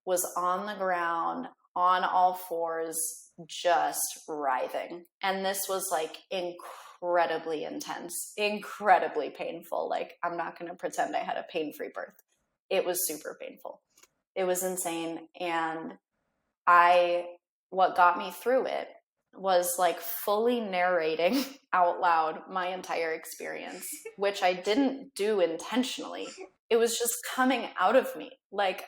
was on the ground on all fours, just writhing. And this was like incredibly intense, incredibly painful. Like, I'm not going to pretend I had a pain-free birth. It was super painful. It was insane. And what got me through it was like fully narrating out loud my entire experience, which I didn't do intentionally. It was just coming out of me. Like,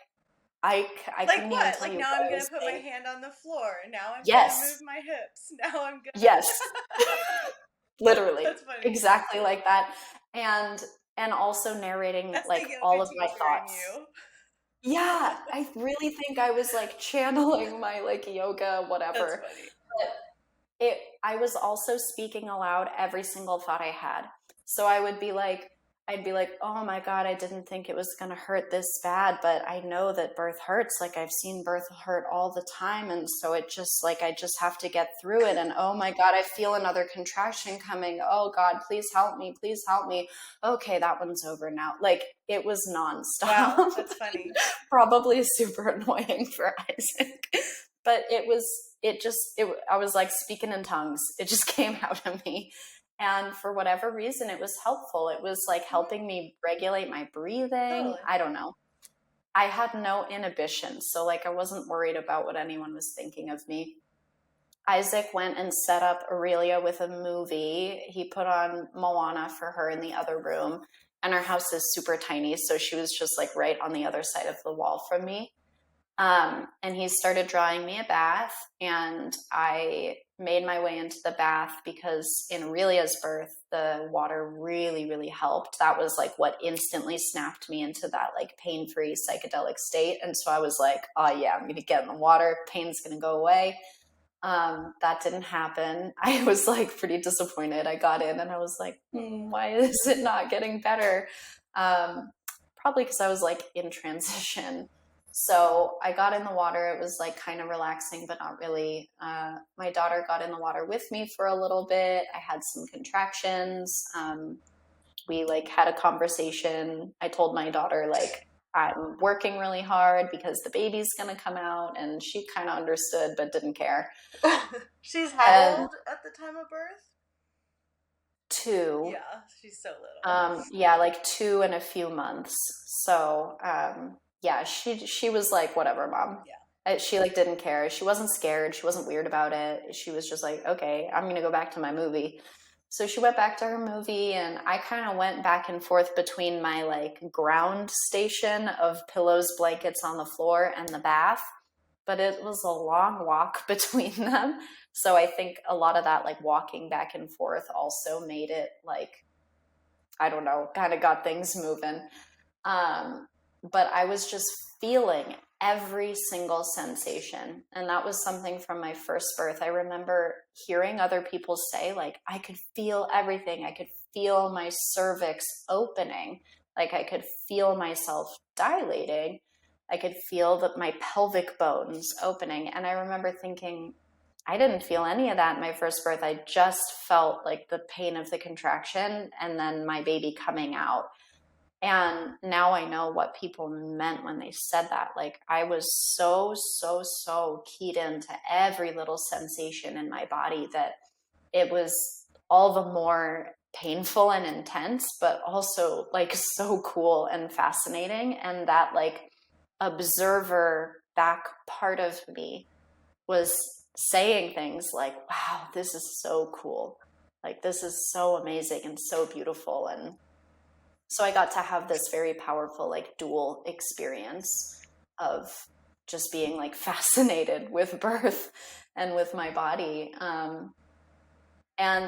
I like couldn't what? even tell Like you now what I'm I gonna was put saying. my hand on the floor. Now I'm Yes. gonna move my hips. Now I'm gonna. Yes. Literally. That's funny. Exactly like that. And also narrating That's like the yoga all of my teacher in thoughts. you. Yeah, I really think I was like channeling my like yoga, whatever. That's funny. But I was also speaking aloud every single thought I had. So I'd be like, oh my God, I didn't think it was going to hurt this bad, but I know that birth hurts. Like, I've seen birth hurt all the time. And so it just like, I just have to get through it. And oh my God, I feel another contraction coming. Oh God, please help me. Please help me. Okay, that one's over now. Like, it was nonstop. Wow, that's funny. Probably super annoying for Isaac. But I was like speaking in tongues. It just came out of me. And for whatever reason, it was helpful. It was like helping me regulate my breathing. Totally. I don't know. I had no inhibition. So like I wasn't worried about what anyone was thinking of me. Isaac went and set up Aurelia with a movie. He put on Moana for her in the other room. And our house is super tiny. So she was just like right on the other side of the wall from me. And he started drawing me a bath, and I made my way into the bath because in Aurelia's birth, the water really, really helped. That was like what instantly snapped me into that like pain-free psychedelic state. And so I was like, oh yeah, I'm going to get in the water. Pain's going to go away. That didn't happen. I was like pretty disappointed. I got in and I was like, why is it not getting better? Probably because I was like in transition. So I got in the water. It was like kind of relaxing, but not really. My daughter got in the water with me for a little bit. I had some contractions. We like had a conversation. I told my daughter like, I'm working really hard because the baby's going to come out, and she kind of understood, but didn't care. She's how old at the time of birth? 2. Yeah, she's so little. Yeah, like 2 and a few months. So, yeah, she was like, whatever, mom. Yeah. She like didn't care. She wasn't scared. She wasn't weird about it. She was just like, okay, I'm going to go back to my movie. So she went back to her movie, and I kind of went back and forth between my like ground station of pillows, blankets on the floor, and the bath. But it was a long walk between them. So I think a lot of that like walking back and forth also made it like, I don't know, kind of got things moving. But I was just feeling every single sensation. And that was something from my first birth. I remember hearing other people say, like, I could feel everything. I could feel my cervix opening. Like I could feel myself dilating. I could feel that my pelvic bones opening. And I remember thinking, I didn't feel any of that in my first birth. I just felt like the pain of the contraction and then my baby coming out. And now I know what people meant when they said that. Like I was so keyed into every little sensation in my body that it was all the more painful and intense, but also like so cool and fascinating. And that like observer back part of me was saying things like, wow, this is so cool. Like this is so amazing and so beautiful. And so I got to have this very powerful, like dual experience of just being like fascinated with birth and with my body. And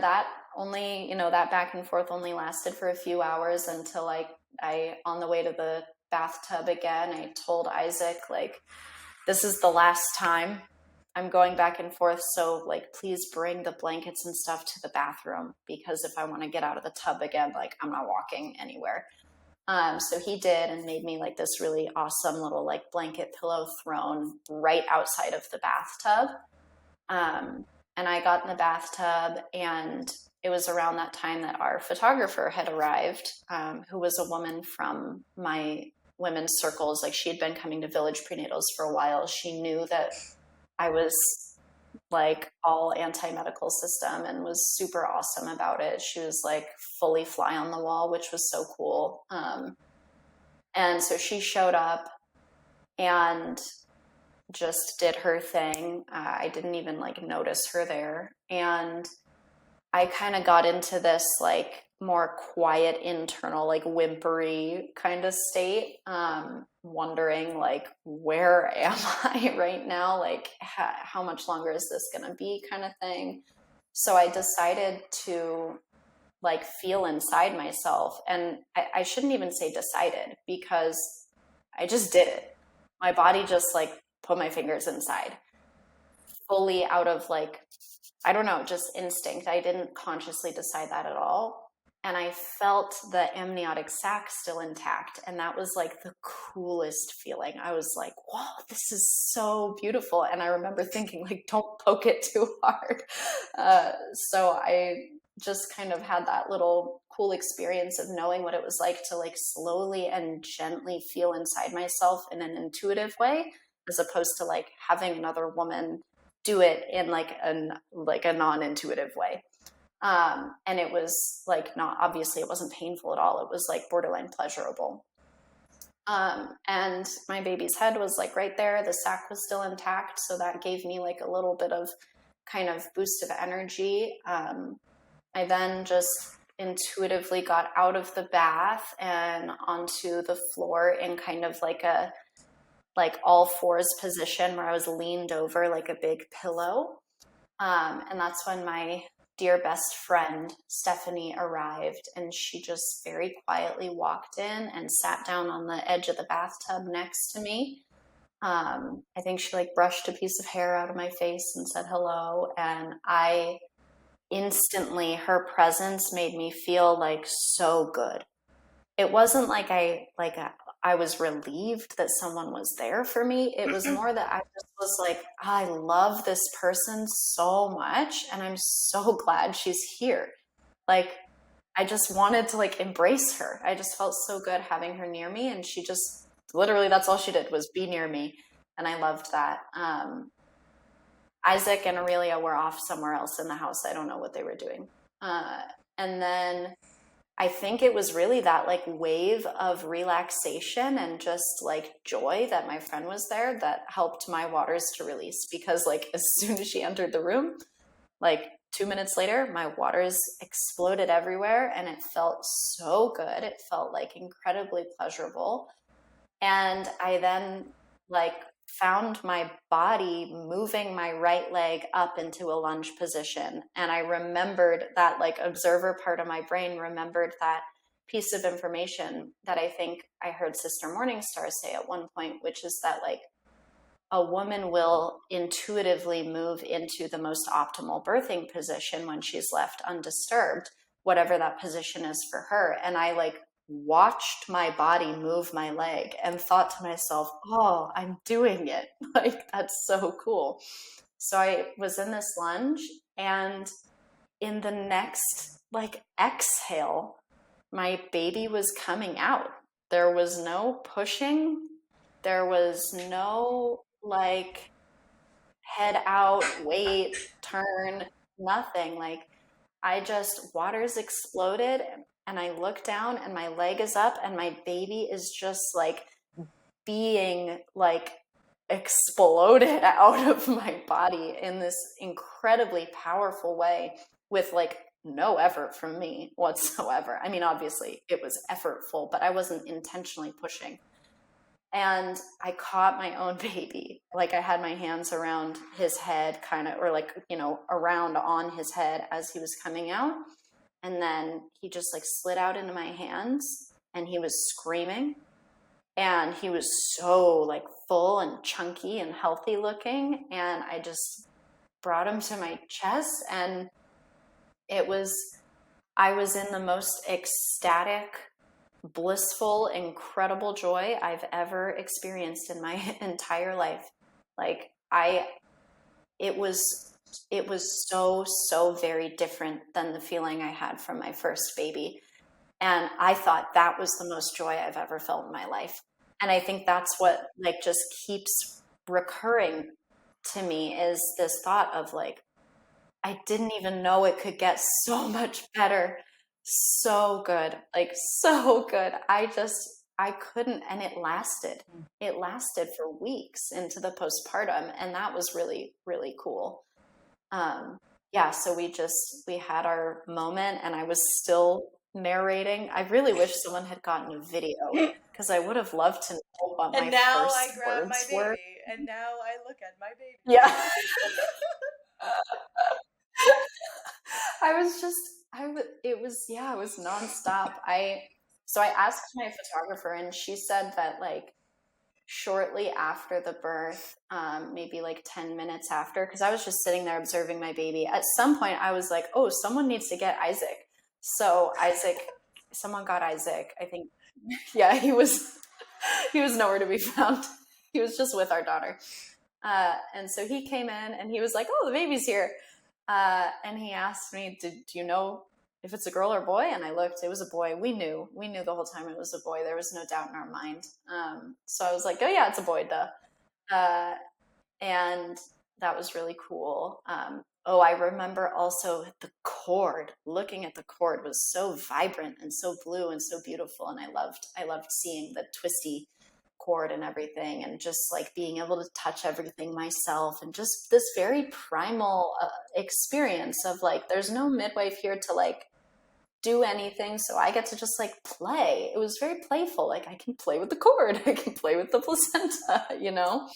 that only, you know, that back and forth only lasted for a few hours until I on the way to the bathtub again, I told Isaac, like, this is the last time I'm going back and forth. So like, please bring the blankets and stuff to the bathroom, because if I want to get out of the tub again, like I'm not walking anywhere. So he did, and made me like this really awesome little like blanket pillow throne right outside of the bathtub. And I got in the bathtub, and it was around that time that our photographer had arrived, who was a woman from my women's circles. Like she had been coming to Village Prenatals for a while. She knew that I was like all anti-medical system and was super awesome about it. She was like fully fly on the wall, which was so cool. And so she showed up and just did her thing. I didn't even like notice her there. And I kind of got into this like more quiet internal, like whimpery kind of state, wondering like, where am I right now? Like how much longer is this going to be, kind of thing. So I decided to like feel inside myself. And I shouldn't even say decided, because I just did it. My body just like put my fingers inside, fully out of like, I don't know, just instinct. I didn't consciously decide that at all. And I felt the amniotic sac still intact. And that was like the coolest feeling. I was like, whoa, this is so beautiful. And I remember thinking like, don't poke it too hard. So I just kind of had that little cool experience of knowing what it was like to like slowly and gently feel inside myself in an intuitive way, as opposed to like having another woman do it in like a non-intuitive way. And it was like, not, obviously it wasn't painful at all. It was like borderline pleasurable. And my baby's head was like right there. The sac was still intact. So that gave me like a little bit of kind of boost of energy. I then just intuitively got out of the bath and onto the floor in kind of like a, like all fours position where I was leaned over like a big pillow. And that's when my dear best friend, Stephanie, arrived, and she just very quietly walked in and sat down on the edge of the bathtub next to me. I think she like brushed a piece of hair out of my face and said hello. And I instantly, her presence made me feel like so good. It wasn't like I was relieved that someone was there for me. It was more that I just was like, I love this person so much, and I'm so glad she's here. Like, I just wanted to like embrace her. I just felt so good having her near me, and she just literally, that's all she did was be near me, and I loved that. Isaac and Aurelia were off somewhere else in the house. I don't know what they were doing. And then I think it was really that like wave of relaxation and just like joy that my friend was there that helped my waters to release, because like as soon as she entered the room, like 2 minutes later, my waters exploded everywhere and it felt so good. It felt like incredibly pleasurable. And I then like found my body moving my right leg up into a lunge position. And I remembered that like observer part of my brain remembered that piece of information that I think I heard Sister Morningstar say at one point, which is that like a woman will intuitively move into the most optimal birthing position when she's left undisturbed, whatever that position is for her. And I like watched my body move my leg and thought to myself, oh, I'm doing it. Like, that's so cool. So I was in this lunge, and in the next like exhale, my baby was coming out. There was no pushing. There was no like head out, wait, turn, nothing. Like, I just, waters exploded, and I look down and my leg is up and my baby is just like being like exploded out of my body in this incredibly powerful way with like no effort from me whatsoever. I mean, obviously it was effortful, but I wasn't intentionally pushing. And I caught my own baby. Like, I had my hands around his head kind of, or like, you know, around on his head as he was coming out. And then he just like slid out into my hands and he was screaming. And he was so like full and chunky and healthy looking. And I just brought him to my chest, and I was in the most ecstatic, blissful, incredible joy I've ever experienced in my entire life. Like, it was so very different than the feeling I had from my first baby. And I thought that was the most joy I've ever felt in my life. And I think that's what like just keeps recurring to me, is this thought of like, I didn't even know it could get so much better. So good. Like, so good. I couldn't, and it lasted. It lasted for weeks into the postpartum. And that was really, really cool. Yeah, so we had our moment, and I was still narrating. I really wish someone had gotten a video, because I would have loved to know what And my now first I grab my words baby, were. and now I look at my baby. Yeah. It was nonstop. So I asked my photographer, and she said that like shortly after the birth, maybe like 10 minutes after, because I was just sitting there observing my baby. At some point I was like, oh, someone needs to get Isaac. So someone got Isaac, I think. Yeah, he was nowhere to be found. He was just with our daughter. And so he came in and he was like, oh, the baby's here. And he asked me, do you know if it's a girl or a boy? And I looked, it was a boy. We knew the whole time it was a boy. There was no doubt in our mind. So I was like, oh yeah, it's a boy, duh. And that was really cool. Oh, I remember also the cord. Looking at the cord was so vibrant and so blue and so beautiful, and I loved seeing the twisty cord and everything, and just like being able to touch everything myself, and just this very primal experience of like, there's no midwife here to like do anything, so I get to just like play. It was very playful. Like, I can play with the cord, I can play with the placenta, you know?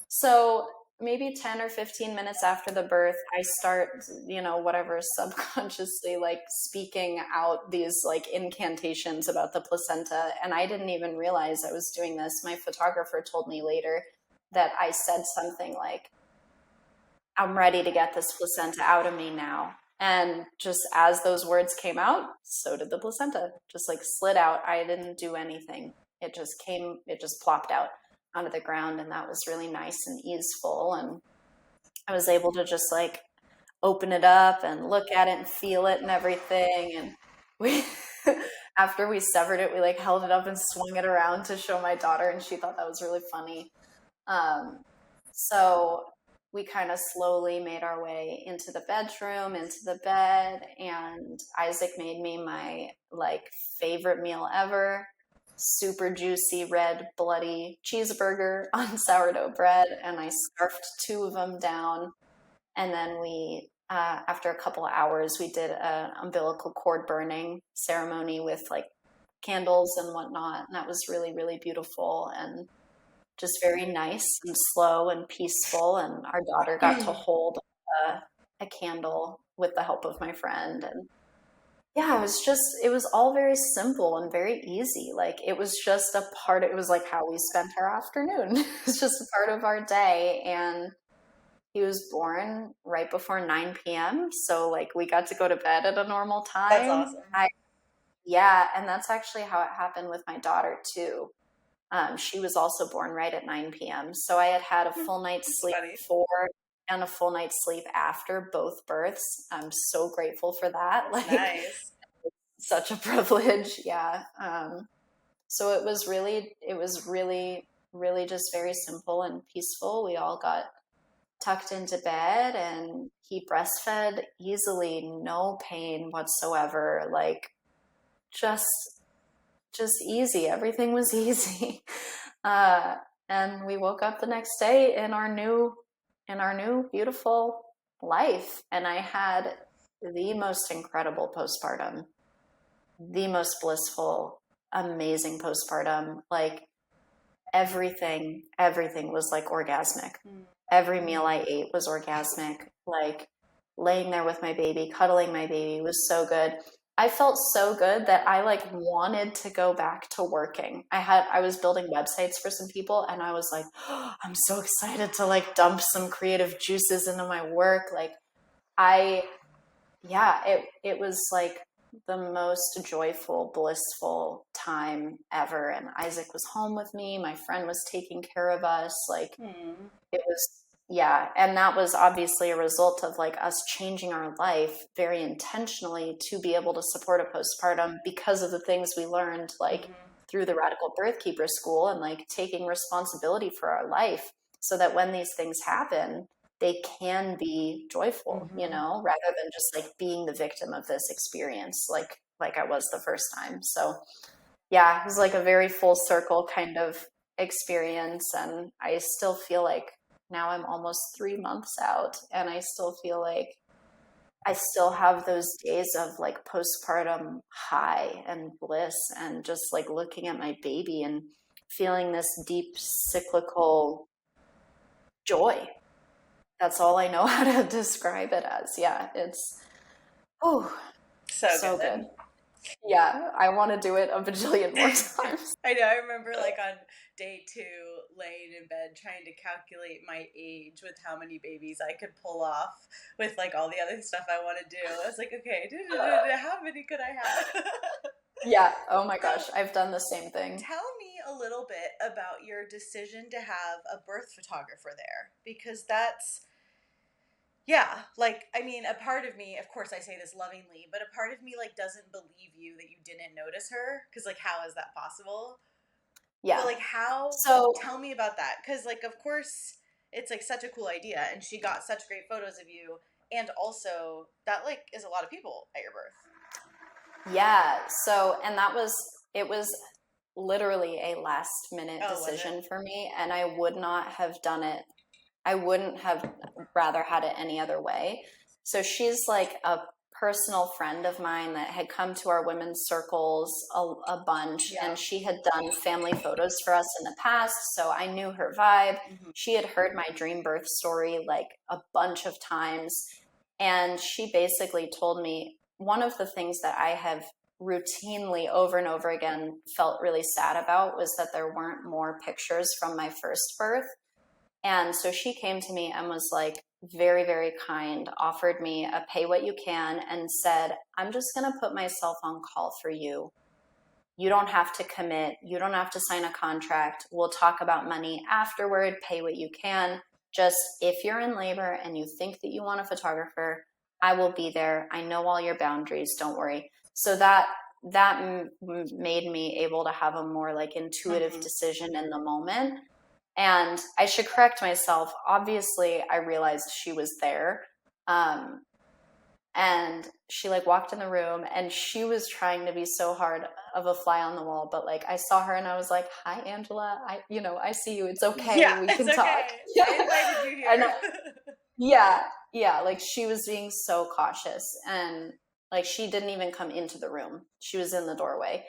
So maybe 10 or 15 minutes after the birth, I start, you know, whatever, subconsciously like speaking out these like incantations about the placenta. And I didn't even realize I was doing this. My photographer told me later that I said something like, I'm ready to get this placenta out of me now. And just as those words came out, so did the placenta. Just like slid out. I didn't do anything. It just came, it just plopped out onto the ground. And that was really nice and easeful. And I was able to just like open it up and look at it and feel it and everything. And we, after we severed it, we like held it up and swung it around to show my daughter. And she thought that was really funny. So we kind of slowly made our way into the bedroom, into the bed, and Isaac made me my like favorite meal ever. Super juicy red bloody cheeseburger on sourdough bread, and I scarfed 2 of them down. And then we, after a couple of hours, we did an umbilical cord burning ceremony with like candles and whatnot, and that was really, really beautiful and just very nice and slow and peaceful. And our daughter got to hold a candle with the help of my friend. And yeah, it was all very simple and very easy. Like, it was just a part, it was like how we spent our afternoon. It's just a part of our day. And he was born right before 9 p.m. So like we got to go to bed at a normal time. That's awesome. Yeah. And that's actually how it happened with my daughter too. She was also born right at 9 p.m. So I had a full night's sleep before and a full night's sleep after both births. I'm so grateful for that. Like, Nice. such a privilege. Yeah. So it was really, really just very simple and peaceful. We all got tucked into bed and he breastfed easily, no pain whatsoever. Like, just easy. Everything was easy. And we woke up the next day in our new beautiful life. And I had the most incredible postpartum, the most blissful, amazing postpartum. Like, everything was like orgasmic. Every meal I ate was orgasmic. Like, laying there with my baby, cuddling my baby was so good. I felt so good that I like wanted to go back to working. I was building websites for some people, and I was like, oh, I'm so excited to like dump some creative juices into my work. Like, it was like the most joyful, blissful time ever. And Isaac was home with me. My friend was taking care of us. Like, it was, yeah. And that was obviously a result of like us changing our life very intentionally to be able to support a postpartum because of the things we learned, like through the Radical Birthkeeper School, and like taking responsibility for our life so that when these things happen, they can be joyful, you know, rather than just like being the victim of this experience, like I was the first time. So yeah, it was like a very full circle kind of experience. And I still feel like now I'm almost 3 months out, and I still feel like I still have those days of like postpartum high and bliss, and just like looking at my baby and feeling this deep cyclical joy. That's all I know how to describe it as. Yeah, it's so good. Yeah, I want to do it a bajillion more times. I know. I remember like on day 2, laying in bed trying to calculate my age with how many babies I could pull off with like all the other stuff I want to do. I was like, okay, how many could I have? Yeah. Oh my gosh, I've done the same thing. Tell me a little bit about your decision to have a birth photographer there, because that's, yeah, like, I mean, a part of me, of course I say this lovingly, but a part of me like doesn't believe you that you didn't notice her, because like, how is that possible? Yeah. But like, how? So tell me about that, because like, of course, it's like such a cool idea, and she got such great photos of you, And also, that like is a lot of people at your birth. Yeah. So, and it was literally a last minute Oh, was it? decision for me. And I would not have done it. I wouldn't have rather had it any other way. So she's a personal friend of mine that had come to our women's circles a bunch, Yeah. and she had done family photos for us in the past. So I knew her vibe. Mm-hmm. She had heard my dream birth story like a bunch of times. And she basically told me one of the things that I have routinely over and over again felt really sad about was that there weren't more pictures from my first birth. And so she came to me and was like very, very kind, offered me a pay what you can, and said, I'm just going to put myself on call for you. You don't have to commit. You don't have to sign a contract. We'll talk about money afterward, pay what you can. Just if you're in labor and you think that you want a photographer, I will be there. I know all your boundaries. Don't worry. So that made me able to have a more like intuitive decision in the moment. And I should correct myself. Obviously, I realized she was there. And she like walked in the room and she was trying to be so hard of a fly on the wall. But like I saw her and I was like, hi, Angela. I see you. It's okay. Yeah, we can it's talk. Okay. I invited you here. And, yeah. Like she was being so cautious. And like she didn't even come into the room. She was in the doorway.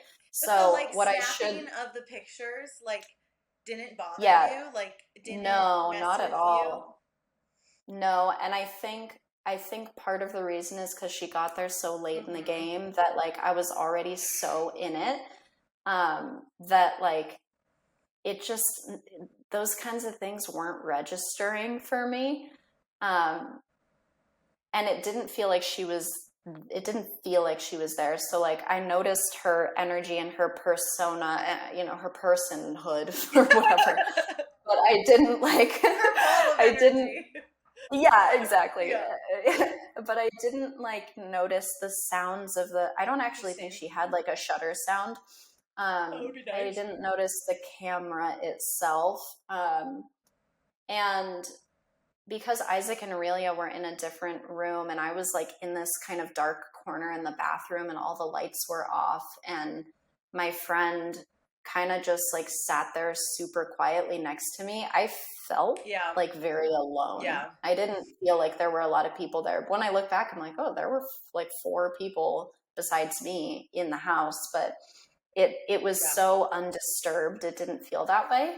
But So like what I snapping should of the pictures like didn't bother Yeah. you? Like didn't No, mess not with at all. No, and I think part of the reason is because she got there so late in the game that like I was already so in it, that like it just those kinds of things weren't registering for me, and it didn't feel like she was there. So like I noticed her energy and her persona, her personhood or whatever, but I didn't like I didn't. energy. Yeah, exactly. Yeah. But I didn't like notice the sounds of I don't actually think she had like a shutter sound. would be I nice. didn't notice the camera itself. And because Isaac and Aurelia were in a different room and I was like in this kind of dark corner in the bathroom and all the lights were off, and my friend kind of just like sat there super quietly next to me, I felt like very alone. Yeah. I didn't feel like there were a lot of people there. When I look back, I'm like, oh, there were like 4 people besides me in the house, but it was so undisturbed. It didn't feel that way.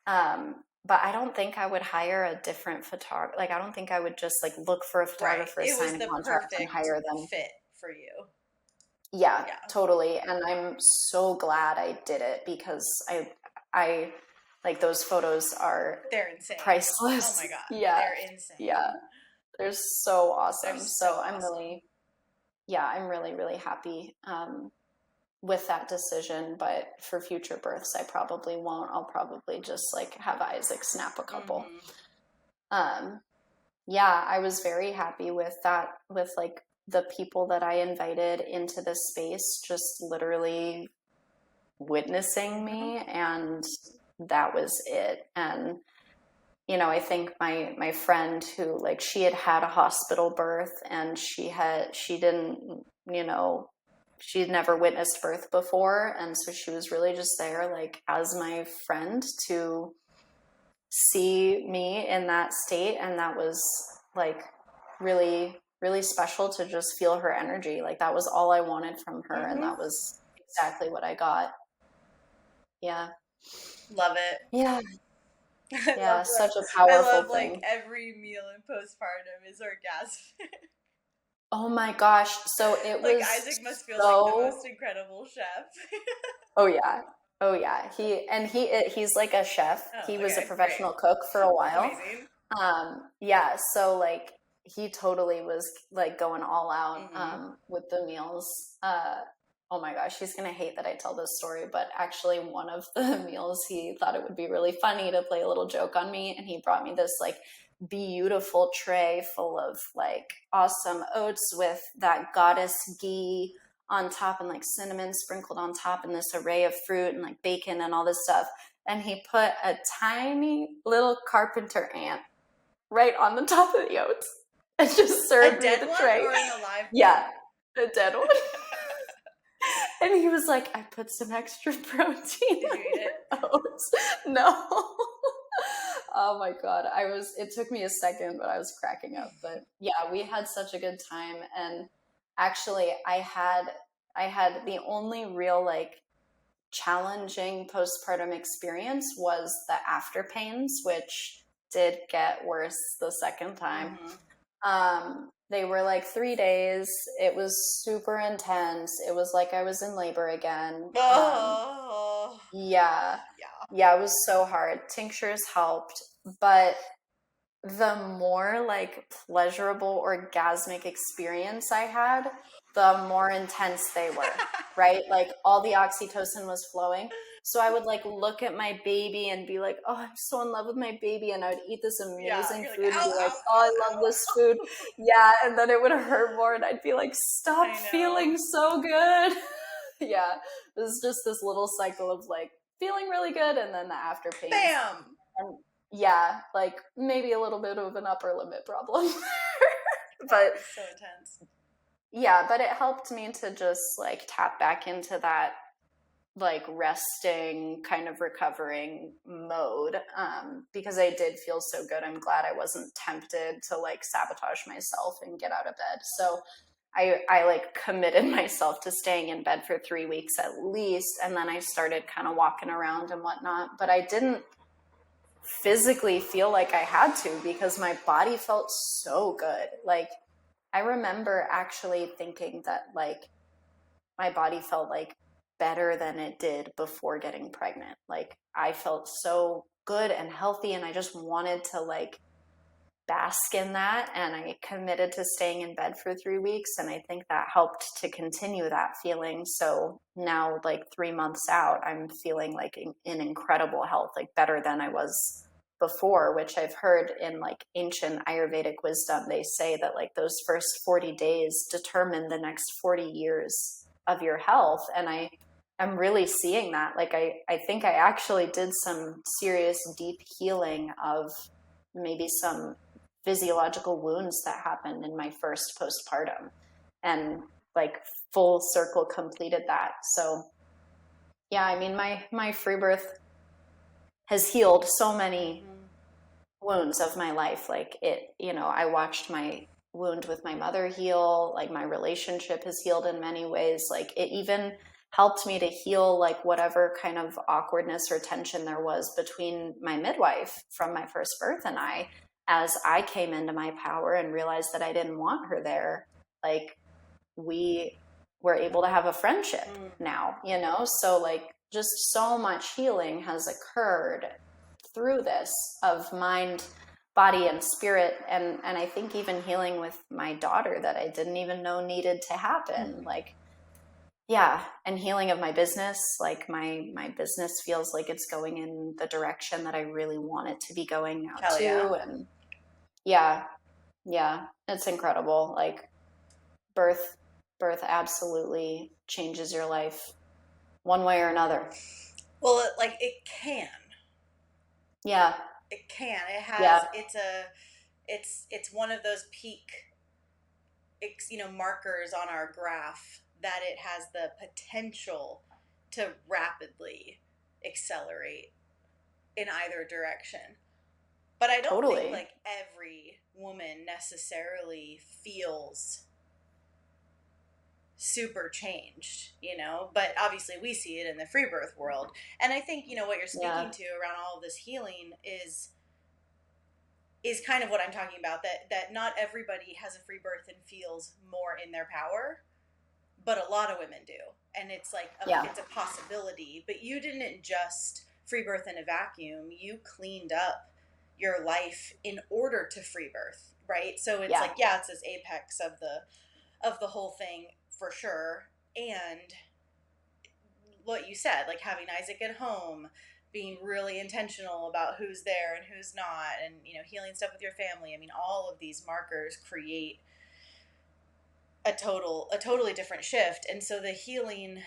But I don't think I would hire a different photographer. Like, I don't think I would just like look for a photographer, sign a contract, and hire them. Fit for you. Yeah, totally. And I'm so glad I did it because I like those photos they're insane. Priceless. Oh my God. Yeah. They're insane. Yeah. They're so awesome. So I'm really, really happy with that decision. But for future births, I probably won't. I'll probably just like have Isaac snap a couple. Yeah, I was very happy with that, with like the people that I invited into this space just literally witnessing me, and that was it. And I think my friend who like she had a hospital birth and she'd never witnessed birth before, and so she was really just there like as my friend to see me in that state, and that was like really, really special to just feel her energy. Like that was all I wanted from her, and that was exactly what I got. Yeah. Love it. Yeah. Yeah, such a powerful thing. Like every meal in postpartum is orgasmic. Oh my gosh. So it was Isaac must feel like the most incredible chef. Oh yeah. He's like a chef. He was a professional cook for a while. Amazing. Yeah, so like he totally was like going all out with the meals. Oh my gosh, he's gonna hate that I tell this story, but actually one of the meals he thought it would be really funny to play a little joke on me, and he brought me this like beautiful tray full of like awesome oats with that goddess ghee on top and like cinnamon sprinkled on top and this array of fruit and like bacon and all this stuff, and he put a tiny little carpenter ant right on the top of the oats. and just served me dead the one tray. or an alive one? Yeah, a dead one. And he was like, I put some extra protein. Did you eat it? Oats. No. Oh my God. It took me a second, but I was cracking up. But yeah, we had such a good time. And actually I had the only real like challenging postpartum experience was the after pains, which did get worse the second time. They were like 3 days. It was super intense. It was like I was in labor again. Yeah, it was so hard. Tinctures helped, but the more like pleasurable orgasmic experience I had, the more intense they were, right? Like all the oxytocin was flowing. So I would like look at my baby and be like, oh, I'm so in love with my baby. And I would eat this amazing food and be like, oh, I love this food. Yeah. And then it would hurt more. And I'd be like, stop feeling so good. Yeah. It was just this little cycle of like feeling really good. And then the after pain. Bam. And yeah, like maybe a little bit of an upper limit problem. But so intense. Yeah, but it helped me to just like tap back into that like resting kind of recovering mode, because I did feel so good. I'm glad I wasn't tempted to like sabotage myself and get out of bed. So I like committed myself to staying in bed for 3 weeks at least, and then I started kind of walking around and whatnot, but I didn't physically feel like I had to because my body felt so good. Like I remember actually thinking that like my body felt like better than it did before getting pregnant. Like I felt so good and healthy, and I just wanted to like bask in that, and I committed to staying in bed for 3 weeks, and I think that helped to continue that feeling. So now like 3 months out, I'm feeling like in incredible health, like better than I was before, which I've heard in like ancient Ayurvedic wisdom. They say that like those first 40 days determine the next 40 years of your health. And I'm really seeing that. Like I think I actually did some serious deep healing of maybe some physiological wounds that happened in my first postpartum, and like full circle completed that. So yeah, I mean, my free birth has healed so many wounds of my life. Like it, I watched my wound with my mother heal. Like my relationship has healed in many ways. Like it even helped me to heal like whatever kind of awkwardness or tension there was between my midwife from my first birth and I, as I came into my power and realized that I didn't want her there. Like we were able to have a friendship now, so like just so much healing has occurred through this of mind, body, and spirit. And I think even healing with my daughter that I didn't even know needed to happen. Like, yeah. And healing of my business, like my business feels like it's going in the direction that I really want it to be going now too. Yeah. And yeah, it's incredible. Like birth absolutely changes your life one way or another. Well, it can. Yeah. It can. It has. Yeah. It's one of those peak, markers on our graph that it has the potential to rapidly accelerate in either direction. But I don't think like every woman necessarily feels super changed, but obviously we see it in the free birth world. And I think, what you're speaking to around all of this healing is kind of what I'm talking about, that not everybody has a free birth and feels more in their power, but a lot of women do. And it's like, it's a possibility, but you didn't just free birth in a vacuum. You cleaned up your life in order to free birth, right? So it's it's this apex of the whole thing for sure. And what you said, like having Isaac at home, being really intentional about who's there and who's not, and healing stuff with your family. I mean, all of these markers create a totally different shift. And so the healing,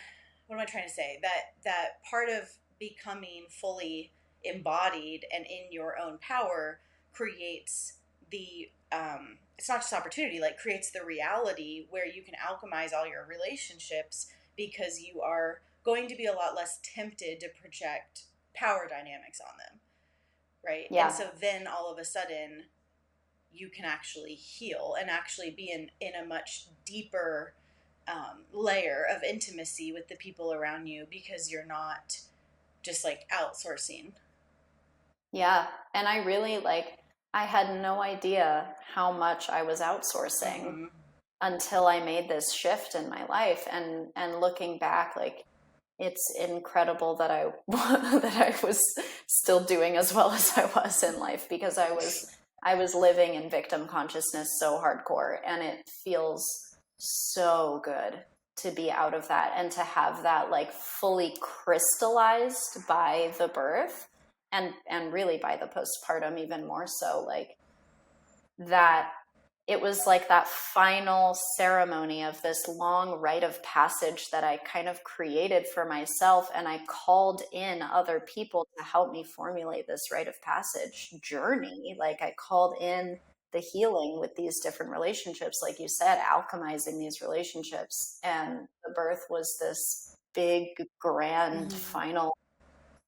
what am I trying to say? That part of becoming fully embodied and in your own power creates it's not just opportunity, like creates the reality where you can alchemize all your relationships because you are going to be a lot less tempted to project power dynamics on them, right? Yeah. And so then all of a sudden you can actually heal and actually be in a much deeper layer of intimacy with the people around you because you're not just like outsourcing. Yeah. And I really I had no idea how much I was outsourcing Mm-hmm. until I made this shift in my life. And looking back, it's incredible that I was still doing as well as I was in life, because I was living in victim consciousness so hardcore, and it feels so good to be out of that and to have that fully crystallized by the birth, and really by the postpartum even more so, that it was like that final ceremony of this long rite of passage that I kind of created for myself. And I called in other people to help me formulate this rite of passage journey. I called in the healing with these different relationships, like you said, alchemizing these relationships. And the birth was this big, grand, final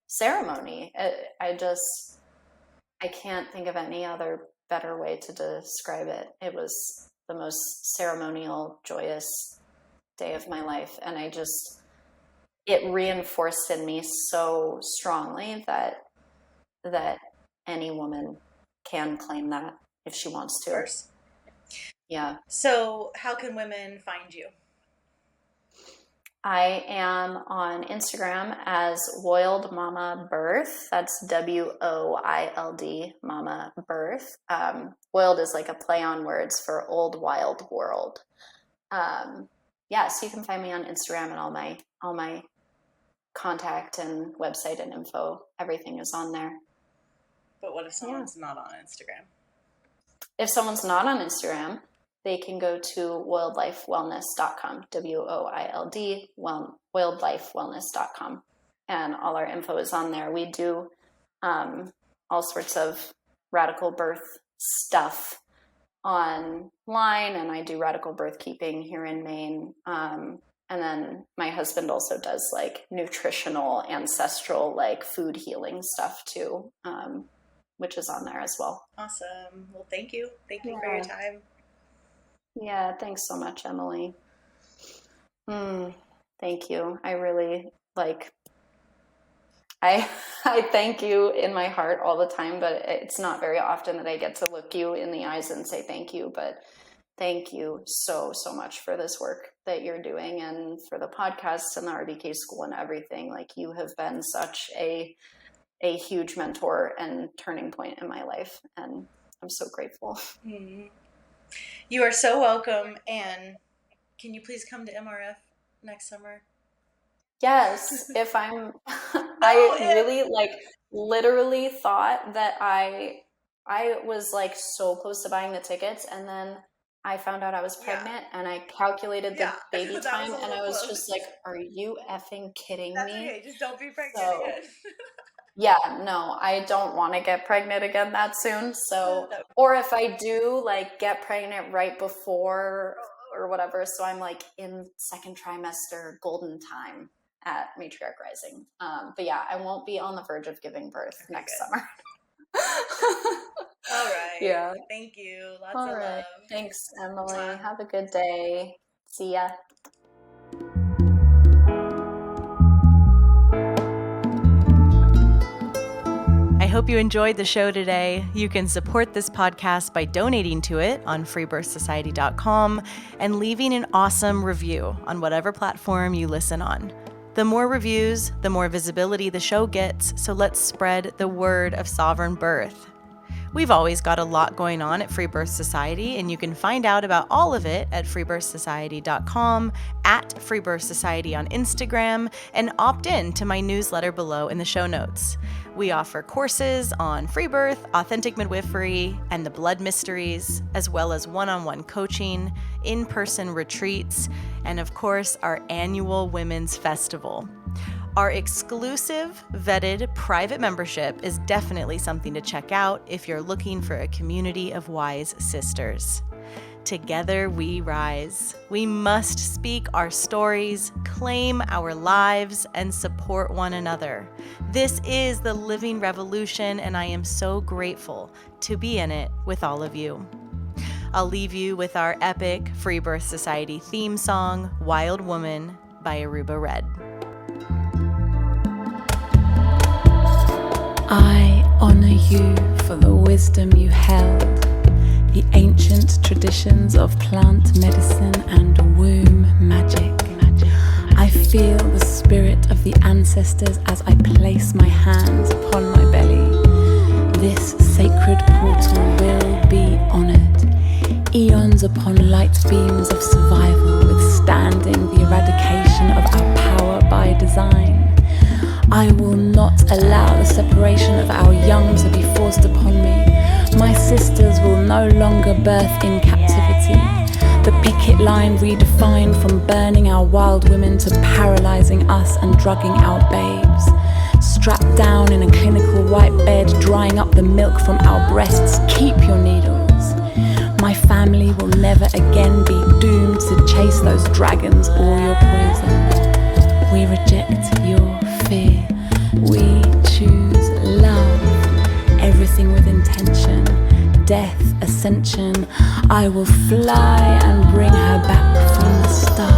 ceremony. I can't think of any other better way to describe it. It was the most ceremonial, joyous day of my life. And it reinforced in me so strongly that any woman can claim that if she wants to. Of course. Yeah. So how can women find you? I am on Instagram as Woild Mama Birth. That's WOILD Mama Birth. Woild is like a play on words for old wild world. So you can find me on Instagram, and all my contact and website and info, everything is on there. But what if someone's not on Instagram? If someone's not on Instagram, they can go to wildlifewellness.com, WOILD, wildlifewellness.com. And all our info is on there. We do all sorts of radical birth stuff online, and I do radical birth keeping here in Maine. And then my husband also does nutritional, ancestral, food healing stuff too, which is on there as well. Awesome. Well, thank you. Thank you for your time. Yeah, thanks so much, Emily. Thank you. I really I thank you in my heart all the time, but it's not very often that I get to look you in the eyes and say thank you. But thank you so much for this work that you're doing, and for the podcast and the RBK school and everything. You have been such a huge mentor and turning point in my life, and I'm so grateful. Mm-hmm. You are so welcome. And can you please come to MRF next summer? Yes. If I'm, really literally thought that I was so close to buying the tickets, and then I found out I was pregnant, and I calculated the baby time, and I was close. Just are you effing kidding That's me? Okay, just don't be pregnant again. Yeah, no, I don't want to get pregnant again that soon. So, or if I do get pregnant right before or whatever, so I'm in second trimester golden time at Matriarch Rising. But yeah, I won't be on the verge of giving birth next summer. All right. Yeah. Thank you. Lots All of right. love. Thanks, Emily. Have a good day. See ya. I hope you enjoyed the show today. You can support this podcast by donating to it on freebirthsociety.com and leaving an awesome review on whatever platform you listen on. The more reviews, the more visibility the show gets, so let's spread the word of sovereign birth. We've always got a lot going on at Free Birth Society, and you can find out about all of it at freebirthsociety.com, at Free Birth Society on Instagram, and opt in to my newsletter below in the show notes. We offer courses on free birth, authentic midwifery, and the blood mysteries, as well as one-on-one coaching, in-person retreats, and of course, our annual Women's Festival. Our exclusive, vetted, private membership is definitely something to check out if you're looking for a community of wise sisters. Together we rise. We must speak our stories, claim our lives, and support one another. This is the living revolution, and I am so grateful to be in it with all of you. I'll leave you with our epic Free Birth Society theme song, Wild Woman by Aruba Red. I honor you for the wisdom you held, the ancient traditions of plant medicine and womb magic. I feel the spirit of the ancestors as I place my hands upon my belly. This sacred portal will be honored. Eons upon light beams of survival, withstanding the eradication of our power by design. I will not allow the separation of our young to be forced upon me. My sisters will no longer birth in captivity. The picket line redefined from burning our wild women to paralyzing us and drugging our babes. Strapped down in a clinical white bed, drying up the milk from our breasts. Keep your needles. My family will never again be doomed to chase those dragons or your poison. We reject your fear. We choose love. Everything with intention. Death, ascension. I will fly and bring her back from the stars.